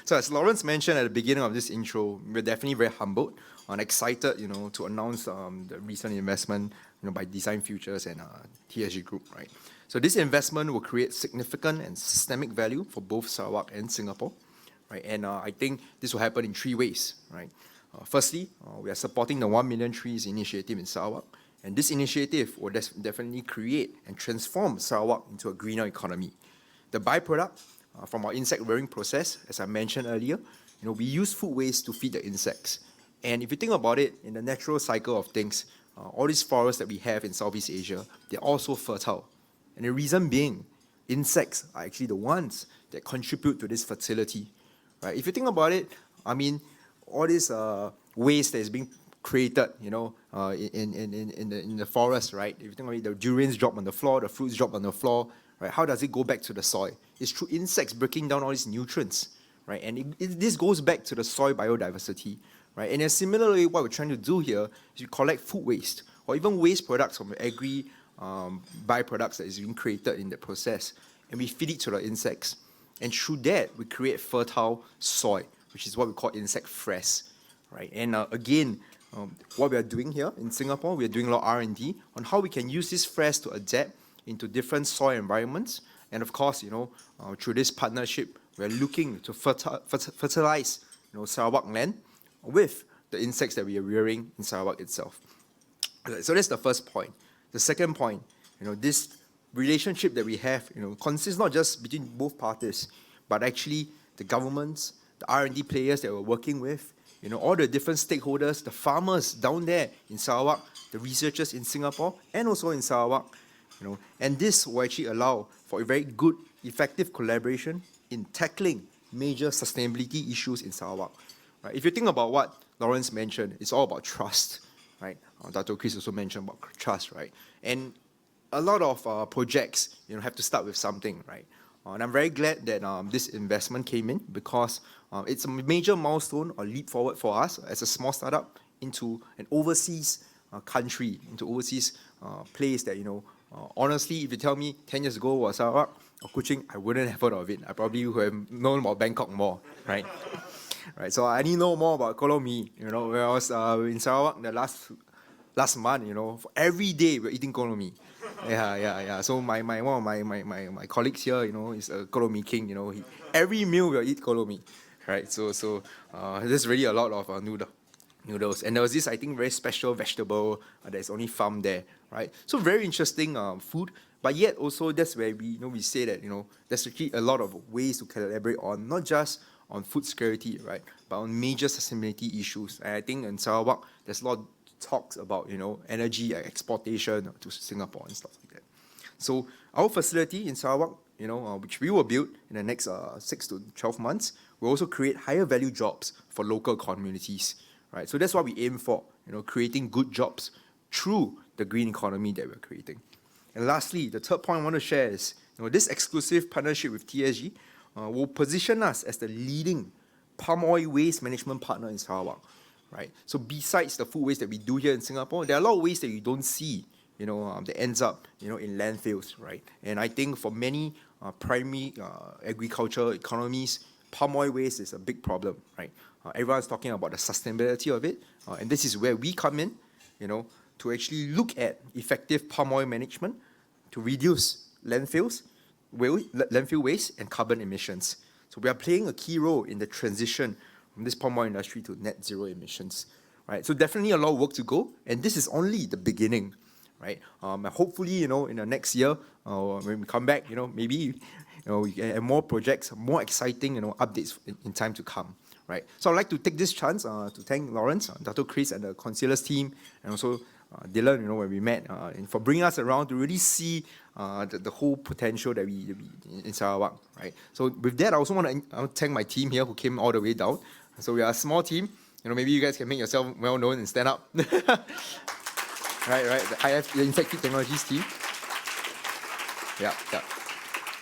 So as Lawrence mentioned at the beginning of this intro, we're definitely very humbled and excited, to announce the recent investment, by DesignFutures and TSG Group, right? So this investment will create significant and systemic value for both Sarawak and Singapore, right? And I think this will happen in 3 ways, right? Firstly, we are supporting the 1 million trees initiative in Sarawak, and this initiative will definitely create and transform Sarawak into a greener economy. The byproduct from our insect rearing process, as I mentioned earlier, we use food waste to feed the insects. And if you think about it, in the natural cycle of things, all these forests that we have in Southeast Asia, they're also fertile. And the reason being, insects are actually the ones that contribute to this fertility, right? If you think about it, I mean, all this waste that is being created, in the forest, right? If you think about it, the durians drop on the floor, the fruits drop on the floor, right? How does it go back to the soil? It's through insects breaking down all these nutrients, right? And this goes back to the soil biodiversity, right? And similarly, what we're trying to do here is we collect food waste or even waste products from agri byproducts that is being created in the process, and we feed it to the insects. And through that, we create fertile soil, which is what we call insect fresh, right? And again, what we are doing here in Singapore, we are doing a lot of R&D on how we can use this fresh to adapt into different soil environments. And of course, through this partnership, we are looking to fertilize, Sarawak land with the insects that we are rearing in Sarawak itself. So that's the first point. The second point, this relationship that we have, consists not just between both parties, but actually the governments, the R&D players that we're working with, all the different stakeholders, the farmers down there in Sarawak, the researchers in Singapore, and also in Sarawak, and this will actually allow for a very good, effective collaboration in tackling major sustainability issues in Sarawak. Right? If you think about what Lawrence mentioned, it's all about trust, right? Dato' Chris also mentioned about trust, right? And a lot of projects, have to start with something, right? And I'm very glad that this investment came in because it's a major milestone or leap forward for us as a small startup into an overseas country, into overseas place that, honestly, if you tell me 10 years ago was Sarawak or Kuching, I wouldn't have heard of it. I probably would have known about Bangkok more, right? Right, so I need to know more about kolomi. When I was in Sarawak the last month, for every day we're eating kolomi. Yeah. So one of my colleagues here, is a kolomi king. Every meal we'll eat kolomi, right? So there's really a lot of noodles, and there was this, I think, very special vegetable that's only farmed there, right? So very interesting food, but yet also that's where we say that there's actually a lot of ways to collaborate on, not just on food security, right, but on major sustainability issues. And I think in Sarawak, there's a lot of talks about, energy exportation to Singapore and stuff like that. So our facility in Sarawak, which we will build in the next 6 to 12 months, will also create higher value jobs for local communities, right? So that's what we aim for, creating good jobs through the green economy that we're creating. And lastly, the third point I want to share is, this exclusive partnership with TSG will position us as the leading palm oil waste management partner in Sarawak, right? So besides the food waste that we do here in Singapore, there are a lot of waste that you don't see, that ends up, in landfills, right? And I think for many primary agriculture economies, palm oil waste is a big problem, right? Everyone's talking about the sustainability of it, and this is where we come in, to actually look at effective palm oil management to reduce landfill waste and carbon emissions. So we are playing a key role in the transition from this palm oil industry to net zero emissions, right? So definitely a lot of work to go, and this is only the beginning, right? Hopefully, in the next year, when we come back, maybe we can have more projects, more exciting, updates in time to come, right? So I'd like to take this chance to thank Lawrence, Dr. Chris, and the Concealers team, and also Dylan, when we met, and for bringing us around to really see the whole potential that we in Sarawak, right? So with that, I also want to thank my team here who came all the way down. So we are a small team. Maybe you guys can make yourself well known and stand up. Right. The Insect Feed Technologies team. Yeah.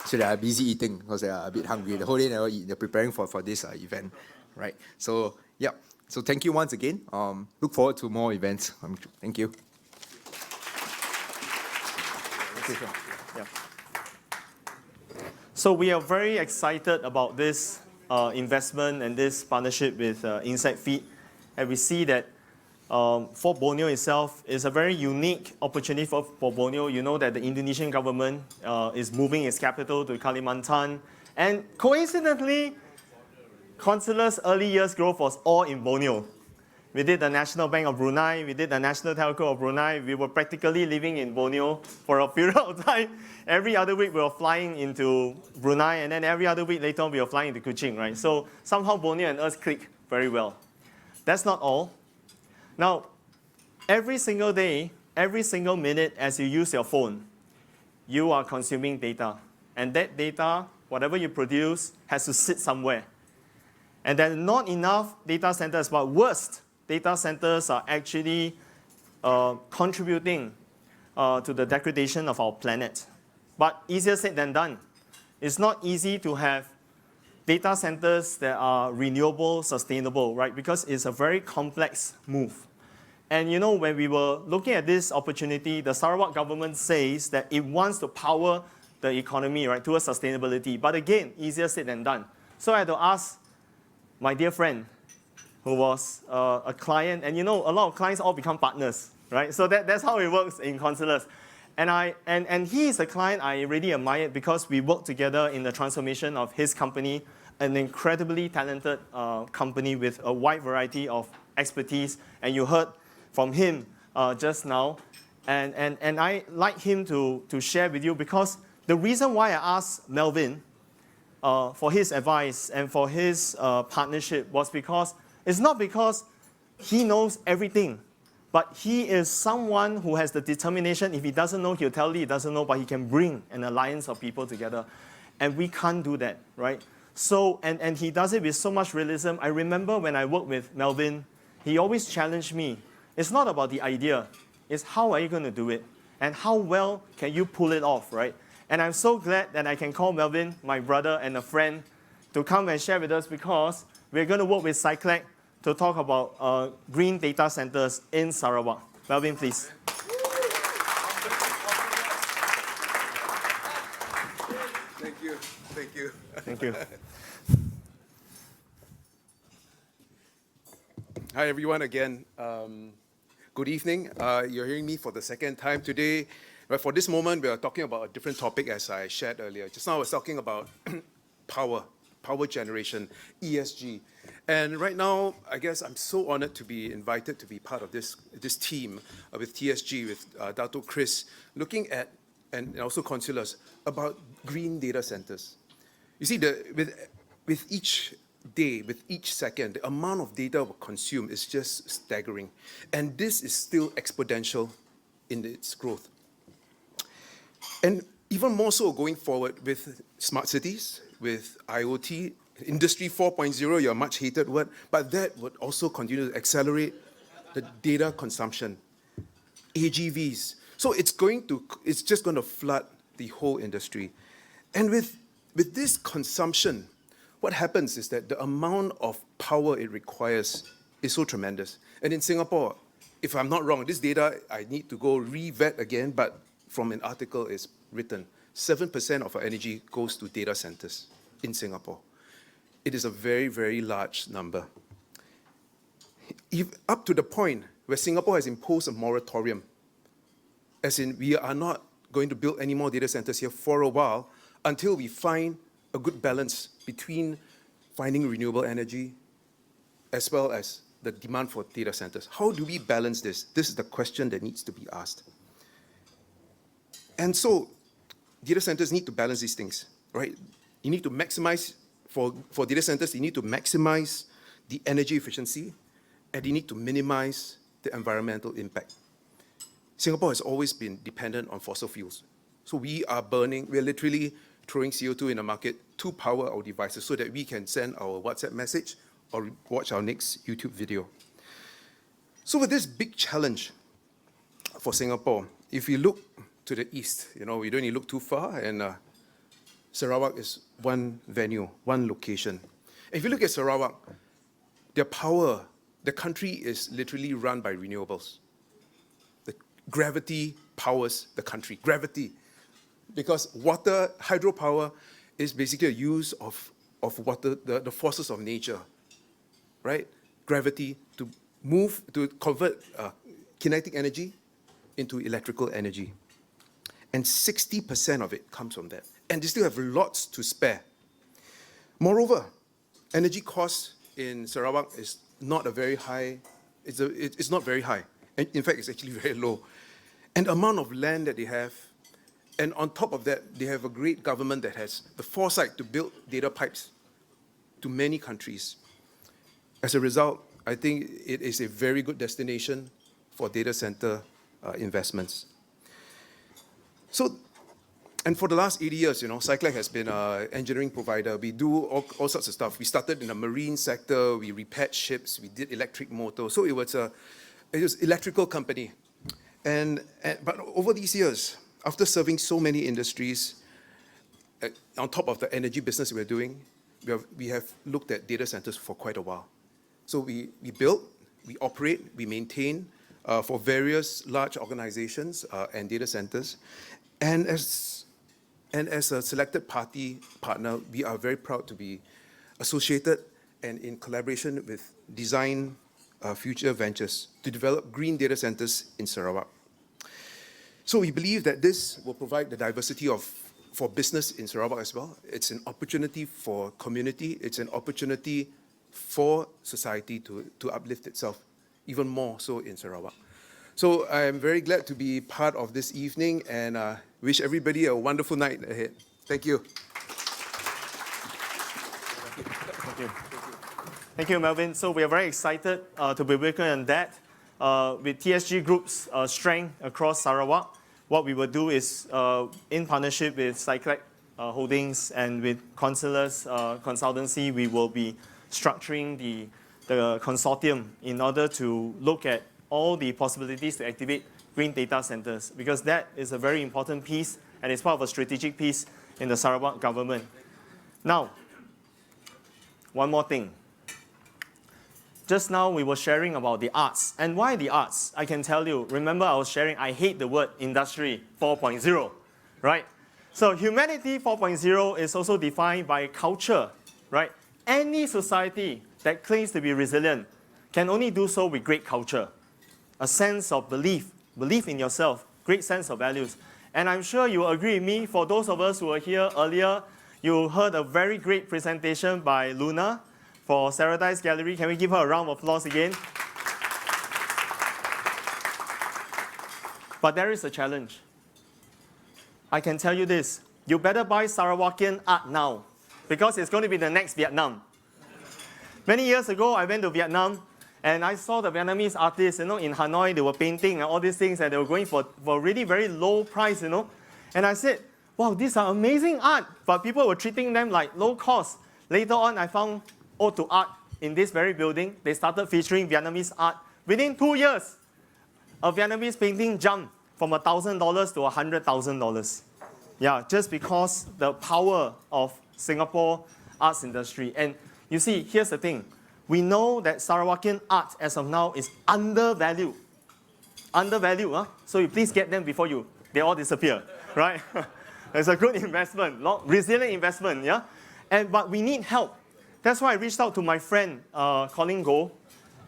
So they are busy eating because they are a bit hungry. The whole day they never eat. They're preparing for this event, right? So yeah. So thank you once again. Look forward to more events. Thank you. Yeah. So we are very excited about this investment and this partnership with Insect Feed, and we see that for Borneo itself is a very unique opportunity for Borneo. You know that the Indonesian government is moving its capital to Kalimantan, and coincidentally, Consular's early years growth was all in Borneo. We did the National Bank of Brunei, we did the National Telco of Brunei. We were practically living in Borneo for a period of time. Every other week we were flying into Brunei, and then every other week later on we were flying into Kuching, right? So somehow Borneo and us click very well. That's not all. Now, every single day, every single minute as you use your phone, you are consuming data. And that data, whatever you produce, has to sit somewhere. And there are not enough data centers, but worst, data centers are actually contributing to the degradation of our planet. But easier said than done. It's not easy to have data centers that are renewable, sustainable, right? Because it's a very complex move. And when we were looking at this opportunity, the Sarawak government says that it wants to power the economy, right, towards sustainability. But again, easier said than done. So I had to ask my dear friend, who was a client, and a lot of clients all become partners, right? So that's how it works in Consulars. And he is a client I really admired because we worked together in the transformation of his company, an incredibly talented company with a wide variety of expertise. And you heard from him just now. And I like him to share with you because the reason why I asked Melvin for his advice and for his partnership was because it's not because he knows everything, but he is someone who has the determination. If he doesn't know, he'll tell you he doesn't know, but he can bring an alliance of people together. And we can't do that, right? So, and he does it with so much realism. I remember when I worked with Melvin, he always challenged me. It's not about the idea. It's how are you going to do it? And how well can you pull it off, right? And I'm so glad that I can call Melvin, my brother and a friend, to come and share with us because we're going to work with Cyclec to talk about green data centers in Sarawak. Melvin, please. Thank you. Hi, everyone, again. Good evening. You're hearing me for the second time today. But for this moment, we are talking about a different topic as I shared earlier. Just now I was talking about power generation, ESG. And right now, I guess I'm so honored to be invited to be part of this team with TSG, with Dato' Chris, looking at, and also Consulars, about green data centers. You see, with each day, with each second, the amount of data we consume is just staggering. And this is still exponential in its growth. And even more so going forward with smart cities, with IoT, Industry 4.0, your much hated word, but that would also continue to accelerate the data consumption, AGVs. So it's just going to flood the whole industry. And with this consumption, what happens is that the amount of power it requires is so tremendous. And in Singapore, if I'm not wrong, this data I need to go re-vet again, but from an article is written, 7% of our energy goes to data centers in Singapore. It is a very, very large number. Up to the point where Singapore has imposed a moratorium, as in we are not going to build any more data centers here for a while until we find a good balance between finding renewable energy as well as the demand for data centers. How do we balance this? This is the question that needs to be asked. And so data centers need to balance these things, right? You need to maximize, for data centers, you need to maximize the energy efficiency, and you need to minimize the environmental impact. Singapore has always been dependent on fossil fuels. So we are literally throwing CO2 in the market to power our devices so that we can send our WhatsApp message or watch our next YouTube video. So with this big challenge for Singapore, if you look to the east, we don't need to look too far, and Sarawak is one venue, one location. If you look at Sarawak, their power, the country is literally run by renewables. The gravity powers the country, gravity. Because water, hydropower is basically a use of water, the forces of nature, right? Gravity to convert kinetic energy into electrical energy. And 60% of it comes from that. And they still have lots to spare. Moreover, energy costs in Sarawak is not a very high, it's not very high. And in fact, it's actually very low. And the amount of land that they have, and on top of that, they have a great government that has the foresight to build data pipes to many countries. As a result, I think it is a very good destination for data center investments. So, and for the last 80 years, Cyclec has been an engineering provider. We do all sorts of stuff. We started in the marine sector, we repaired ships, we did electric motors. So it was electrical company. But over these years, after serving so many industries, on top of the energy business we're doing, we have looked at data centers for quite a while. So we build, we operate, we maintain for various large organizations and data centers. And as a selected partner, we are very proud to be associated and in collaboration with DesignFutures Ventures to develop green data centers in Sarawak. So we believe that this will provide the diversity for business in Sarawak as well. It's an opportunity for community. It's an opportunity for society to uplift itself, even more so in Sarawak. So I'm very glad to be part of this evening and wish everybody a wonderful night ahead. Thank you. Thank you. Thank you, Melvin. So we are very excited to be working on that. With TSG Group's strength across Sarawak, what we will do is, in partnership with Cyclec Holdings and with Consular's consultancy, we will be structuring the consortium in order to look at all the possibilities to activate green data centers, because that is a very important piece and it's part of a strategic piece in the Sarawak government. Now, one more thing. Just now we were sharing about the arts. And why the arts? I can tell you, remember I was sharing, I hate the word industry 4.0, right? So humanity 4.0 is also defined by culture, right? Any society that claims to be resilient can only do so with great culture. A sense of belief in yourself, great sense of values. And I'm sure you will agree with me, for those of us who were here earlier, you heard a very great presentation by Luna for Saradice Gallery. Can we give her a round of applause again? But there is a challenge. I can tell you this, you better buy Sarawakian art now, because it's going to be the next Vietnam. Many years ago, I went to Vietnam, and I saw the Vietnamese artists, in Hanoi, they were painting and all these things, and they were going for really very low price, And I said, wow, these are amazing art, but people were treating them like low cost. Later on, I found Ode to Art in this very building. They started featuring Vietnamese art. Within 2 years, a Vietnamese painting jumped from $1,000 to $100,000. Yeah, just because the power of Singapore arts industry. And you see, here's the thing. We know that Sarawakian art, as of now, is undervalued. Undervalued, huh? So you please get them before they all disappear, right? It's a good investment, resilient investment, yeah? But we need help. That's why I reached out to my friend, Colin Goh,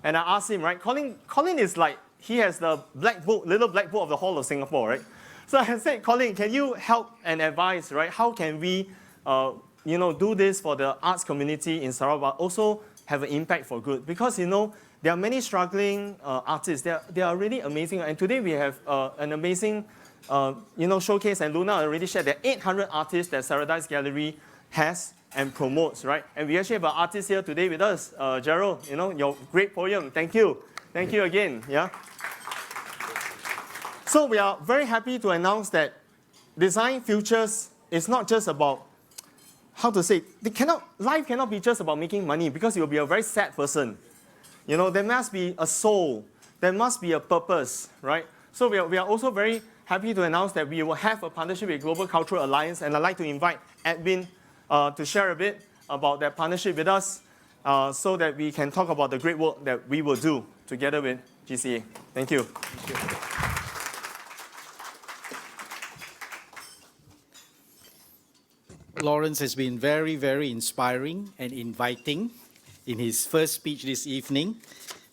and I asked him, right? Colin is like, he has the black book, little black book of the whole of Singapore, right? So I said, Colin, can you help and advise, right? How can we, do this for the arts community in Sarawak, but also have an impact for good? Because, there are many struggling artists. They are really amazing. And today we have an amazing, showcase. And Luna already shared that 800 artists that Saradice Gallery has and promotes, right? And we actually have an artist here today with us, Gerald. Your great poem. Thank you. Thank you again. Yeah. So we are very happy to announce that Design Futures is not just about, life cannot be just about making money, because you'll be a very sad person. There must be a soul. There must be a purpose, right? So we are also very happy to announce that we will have a partnership with Global Cultural Alliance, and I'd like to invite Edwin to share a bit about that partnership with us, so that we can talk about the great work that we will do together with GCA. Thank you. Thank you. Lawrence has been very, very inspiring and inviting in his first speech this evening.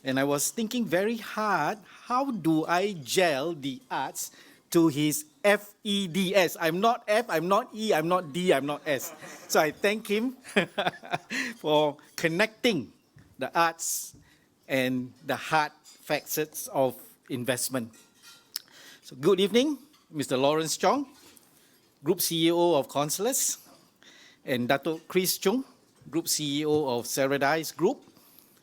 And I was thinking very hard, how do I gel the arts to his FEDS? I'm not F, I'm not E, I'm not D, I'm not S. So I thank him for connecting the arts and the hard facets of investment. So good evening, Mr. Lawrence Chong, Group CEO of Consulas, and Dato' Chris Chung, Group CEO of Saradice Group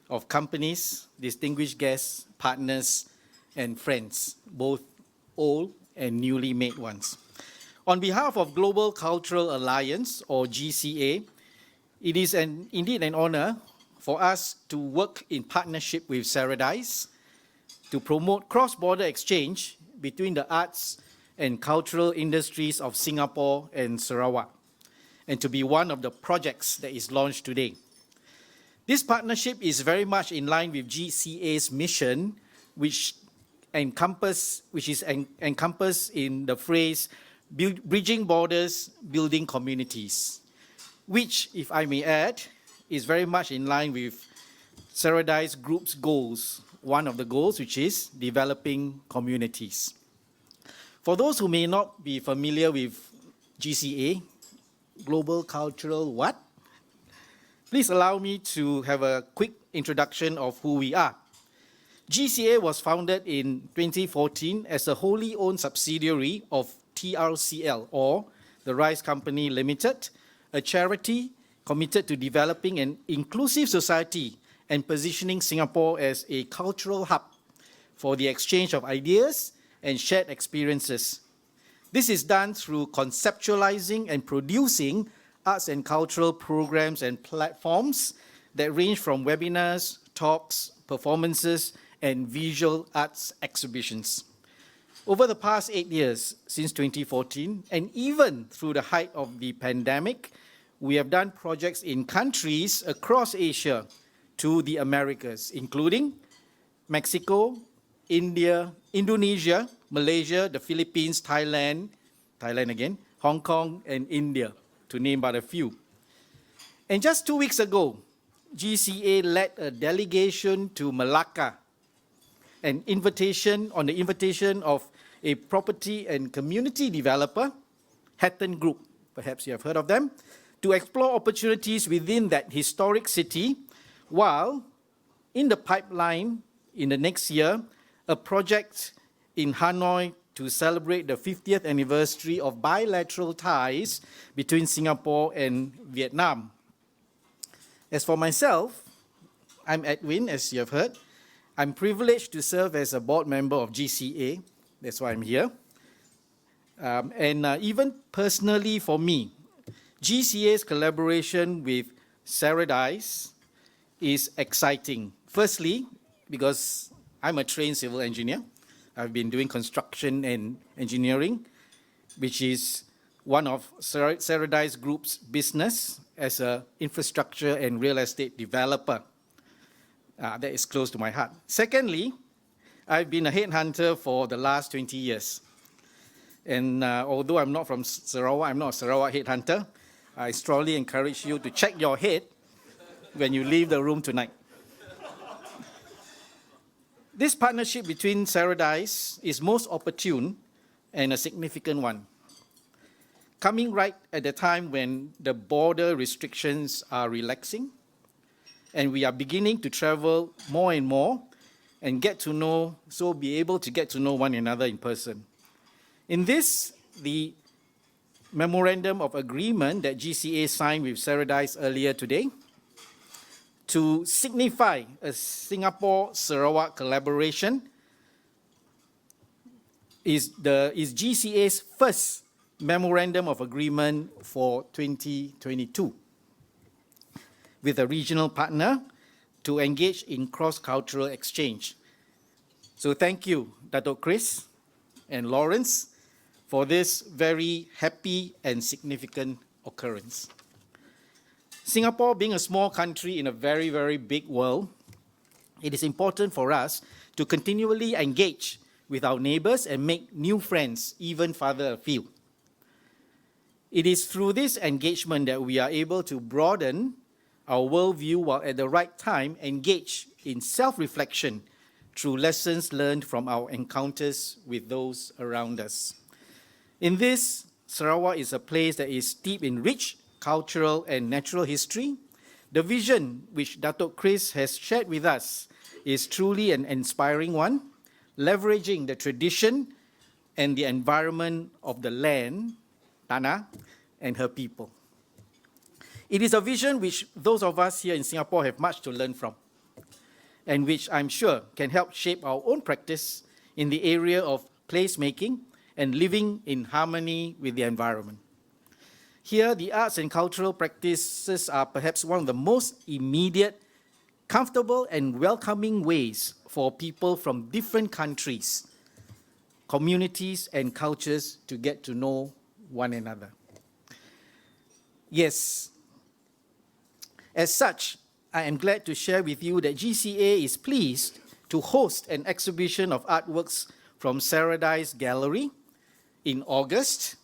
of companies, distinguished guests, partners, and friends, both old and newly made ones. On behalf of Global Cultural Alliance, or GCA, it is indeed an honor for us to work in partnership with Saradice to promote cross-border exchange between the arts and cultural industries of Singapore and Sarawak, and to be one of the projects that is launched today. This partnership is very much in line with GCA's mission, which is encompassed in the phrase, bridging borders, building communities, which, if I may add, is very much in line with Saradice Group's goals, one of the goals, which is developing communities. For those who may not be familiar with GCA, Global Cultural what? Please allow me to have a quick introduction of who we are. GCA was founded in 2014 as a wholly owned subsidiary of TRCL, or the Rice Company Limited, a charity committed to developing an inclusive society and positioning Singapore as a cultural hub for the exchange of ideas and shared experiences. This is done through conceptualizing and producing arts and cultural programs and platforms that range from webinars, talks, performances, and visual arts exhibitions. Over the past 8 years, since 2014, and even through the height of the pandemic, we have done projects in countries across Asia to the Americas, including Mexico, India, Indonesia, Malaysia, the Philippines, Thailand again, Hong Kong, and India, to name but a few. And just 2 weeks ago, GCA led a delegation to Malacca, on the invitation of a property and community developer, Hatton Group, perhaps you have heard of them, to explore opportunities within that historic city, while in the pipeline in the next year, a project in Hanoi to celebrate the 50th anniversary of bilateral ties between Singapore and Vietnam. As for myself, I'm Edwin, as you have heard. I'm privileged to serve as a board member of GCA. That's why I'm here. Even personally for me, GCA's collaboration with Saradice is exciting. Firstly, because I'm a trained civil engineer. I've been doing construction and engineering, which is one of Saradice Group's business as an infrastructure and real estate developer. That is close to my heart. Secondly, I've been a headhunter for the last 20 years. And although I'm not from Sarawak, I'm not a Sarawak headhunter, I strongly encourage you to check your head when you leave the room tonight. This partnership between Saradise is most opportune and a significant one, coming right at the time when the border restrictions are relaxing and we are beginning to travel more and more and be able to get to know one another in person. In this, the memorandum of agreement that GCA signed with Saradise earlier today to signify a Singapore-Sarawak collaboration is GCA's first memorandum of agreement for 2022 with a regional partner to engage in cross-cultural exchange. So thank you, Dato' Chris and Lawrence, for this very happy and significant occurrence. Singapore being a small country in a very, very big world, it is important for us to continually engage with our neighbors and make new friends even farther afield. It is through this engagement that we are able to broaden our worldview while at the right time engage in self-reflection through lessons learned from our encounters with those around us. In this, Sarawak is a place that is steeped in rich cultural and natural history. The vision which Dato' Chris has shared with us is truly an inspiring one, leveraging the tradition and the environment of the land, Tanah, and her people. It is a vision which those of us here in Singapore have much to learn from, and which I'm sure can help shape our own practice in the area of placemaking and living in harmony with the environment. Here, the arts and cultural practices are perhaps one of the most immediate, comfortable, and welcoming ways for people from different countries, communities, and cultures to get to know one another. Yes, as such, I am glad to share with you that GCA is pleased to host an exhibition of artworks from Saradise Gallery in August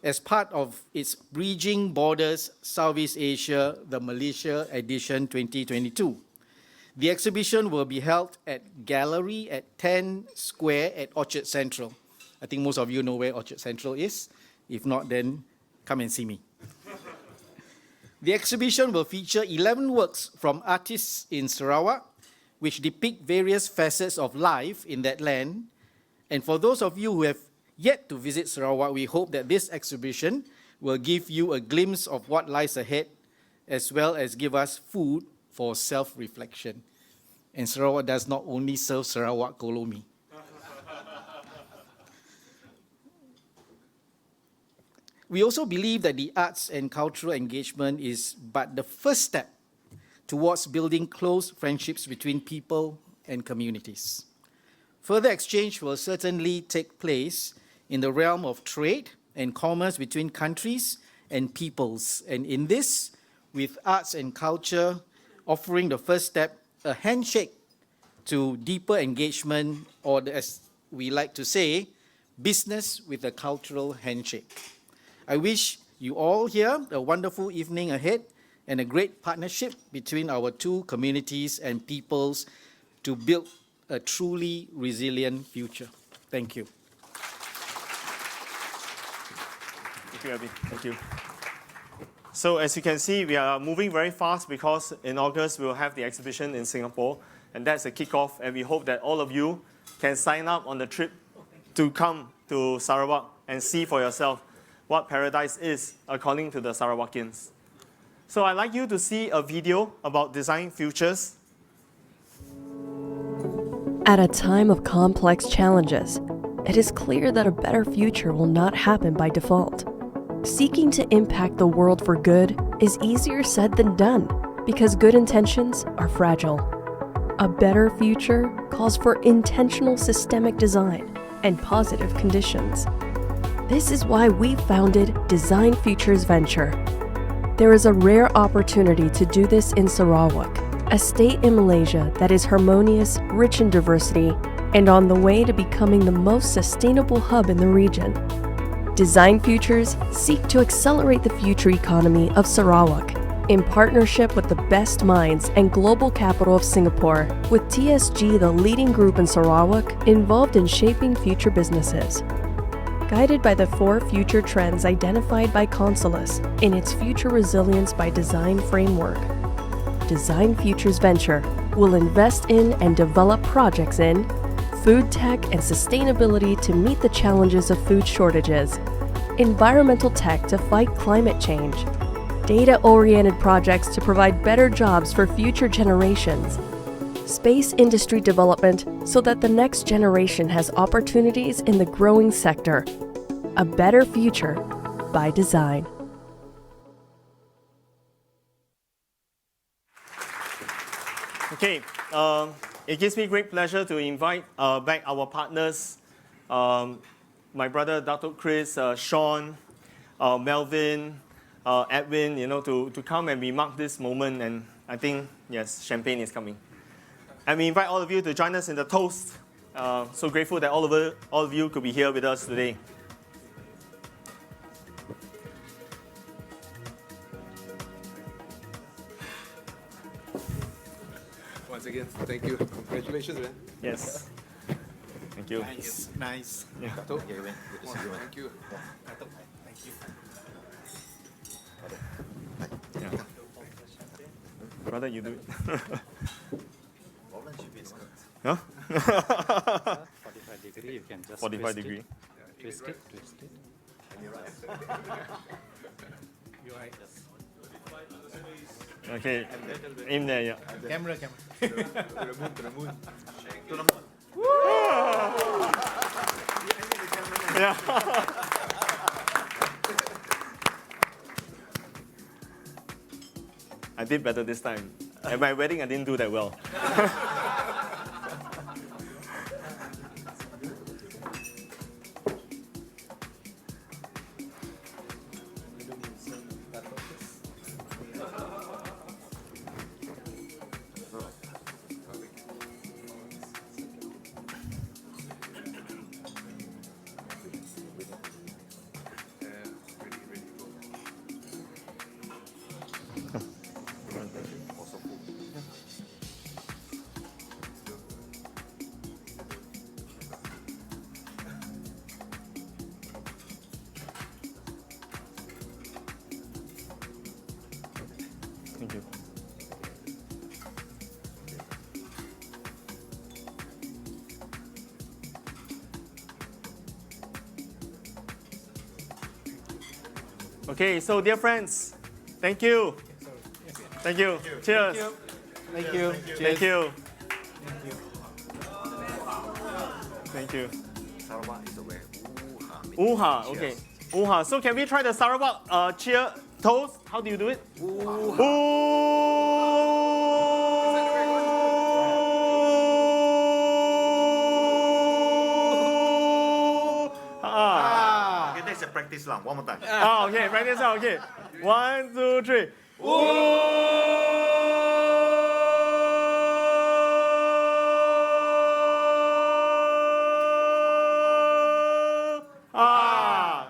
as part of its Bridging Borders Southeast Asia, the Malaysia edition 2022. The exhibition will be held at Gallery at 10 Square at Orchard Central. I think most of you know where Orchard Central is. If not, then come and see me. The exhibition will feature 11 works from artists in Sarawak, which depict various facets of life in that land. And for those of you who have yet to visit Sarawak, we hope that this exhibition will give you a glimpse of what lies ahead, as well as give us food for self-reflection. And Sarawak does not only serve Sarawak Kolomi. We also believe that the arts and cultural engagement is but the first step towards building close friendships between people and communities. Further exchange will certainly take place in the realm of trade and commerce between countries and peoples. And in this, with arts and culture offering the first step, a handshake to deeper engagement, or as we like to say, business with a cultural handshake. I wish you all here a wonderful evening ahead and a great partnership between our two communities and peoples to build a truly resilient future. Thank you. Thank you, Abby. Thank you. So as you can see, we are moving very fast because in August we will have the exhibition in Singapore, and that's a kickoff, and we hope that all of you can sign up on the trip to come to Sarawak and see for yourself what paradise is according to the Sarawakians. So I'd like you to see a video about DesignFutures. At a time of complex challenges, it is clear that a better future will not happen by default. Seeking to impact the world for good is easier said than done because good intentions are fragile. A better future calls for intentional systemic design and positive conditions. This is why we founded DesignFutures Venture. There is a rare opportunity to do this in Sarawak, a state in Malaysia that is harmonious, rich in diversity, and on the way to becoming the most sustainable hub in the region. Design Futures seek to accelerate the future economy of Sarawak in partnership with the best minds and global capital of Singapore, with TSG the leading group in Sarawak involved in shaping future businesses. Guided by the 4 future trends identified by Consulus in its Future Resilience by Design framework, Design Futures Venture will invest in and develop projects in food tech and sustainability to meet the challenges of food shortages, environmental tech to fight climate change, data-oriented projects to provide better jobs for future generations, space industry development so that the next generation has opportunities in the growing sector. A better future by design. Okay, it gives me great pleasure to invite back our partners, my brother Dato' Chris, Sean, Melvin, Edwin, to come and remark this moment. And I think, yes, champagne is coming. And we invite all of you to join us in the toast. So grateful that all of you could be here with us today. Once again, thank you. Congratulations, man. Yes. Thank you. Nice, nice. Dato', Okay, Wayne, good to see you, man. thank you. Thank you. Yeah. Brother, you do it. Huh? 45 degree, you can just 45 twist degree. it. Twist it, twist it. You right. Okay, aim there, yeah. Camera. To the moon. Yeah. I did better this time. At my wedding, I didn't do that well. Thank you. Okay, so dear friends, thank you. Thank you. Cheers. Thank you. Thank you. Thank you. Sarawak is aware. Ooha, okay. Ooha. So can we try the Sarawak cheer toast? How do you do it? Ah. Okay, that's a practice lang. One more time. Okay, practice now. Okay. 1, 2, 3. Ah.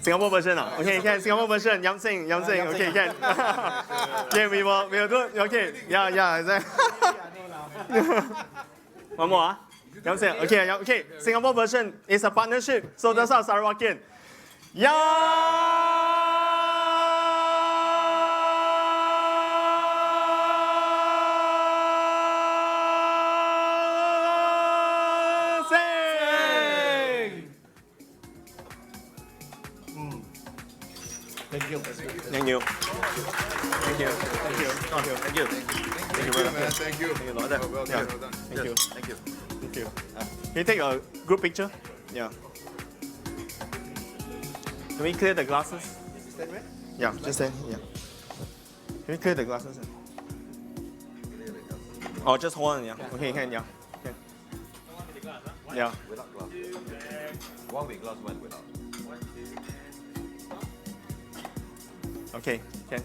Singapore version. Okay, can Singapore version. Yam sing. Okay, can. Okay, we will do. Okay, yeah, exactly. One more. Yam sing. Okay. Singapore version is a partnership. So that's our Sarawakian. Thank you. Thank you, brother. Man, thank you. Well done. Well Yeah. done. Thank you. Thank you. Thank you. Can you take a group picture? Yeah. Can we clear the glasses? Yeah, just there. Yeah. Can we clear the glasses? Oh, just hold on. Yeah. Okay, can. Yeah. Can. Yeah. Without glass. One with glass, one without. Okay. Can.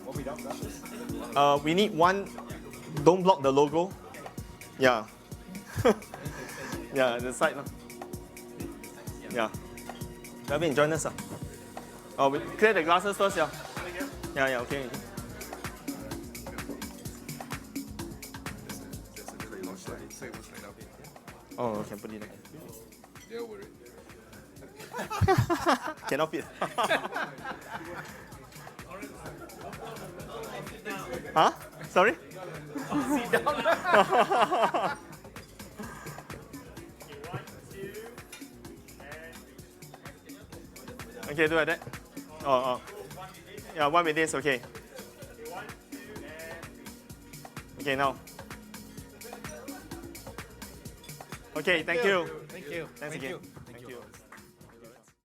What without glasses? We need one. Don't block the logo. Yeah. Yeah, the side. Yeah. Gavin, join us. Oh, we clear the glasses first, yeah. Yeah, okay. Oh, I can put it there. They're worried. Cannot fit. Huh? Sorry? Sit down. Okay, do like that. Oh. Yeah, 1 minute is okay. Okay, now. Okay, thank you. Thank you. Thanks again.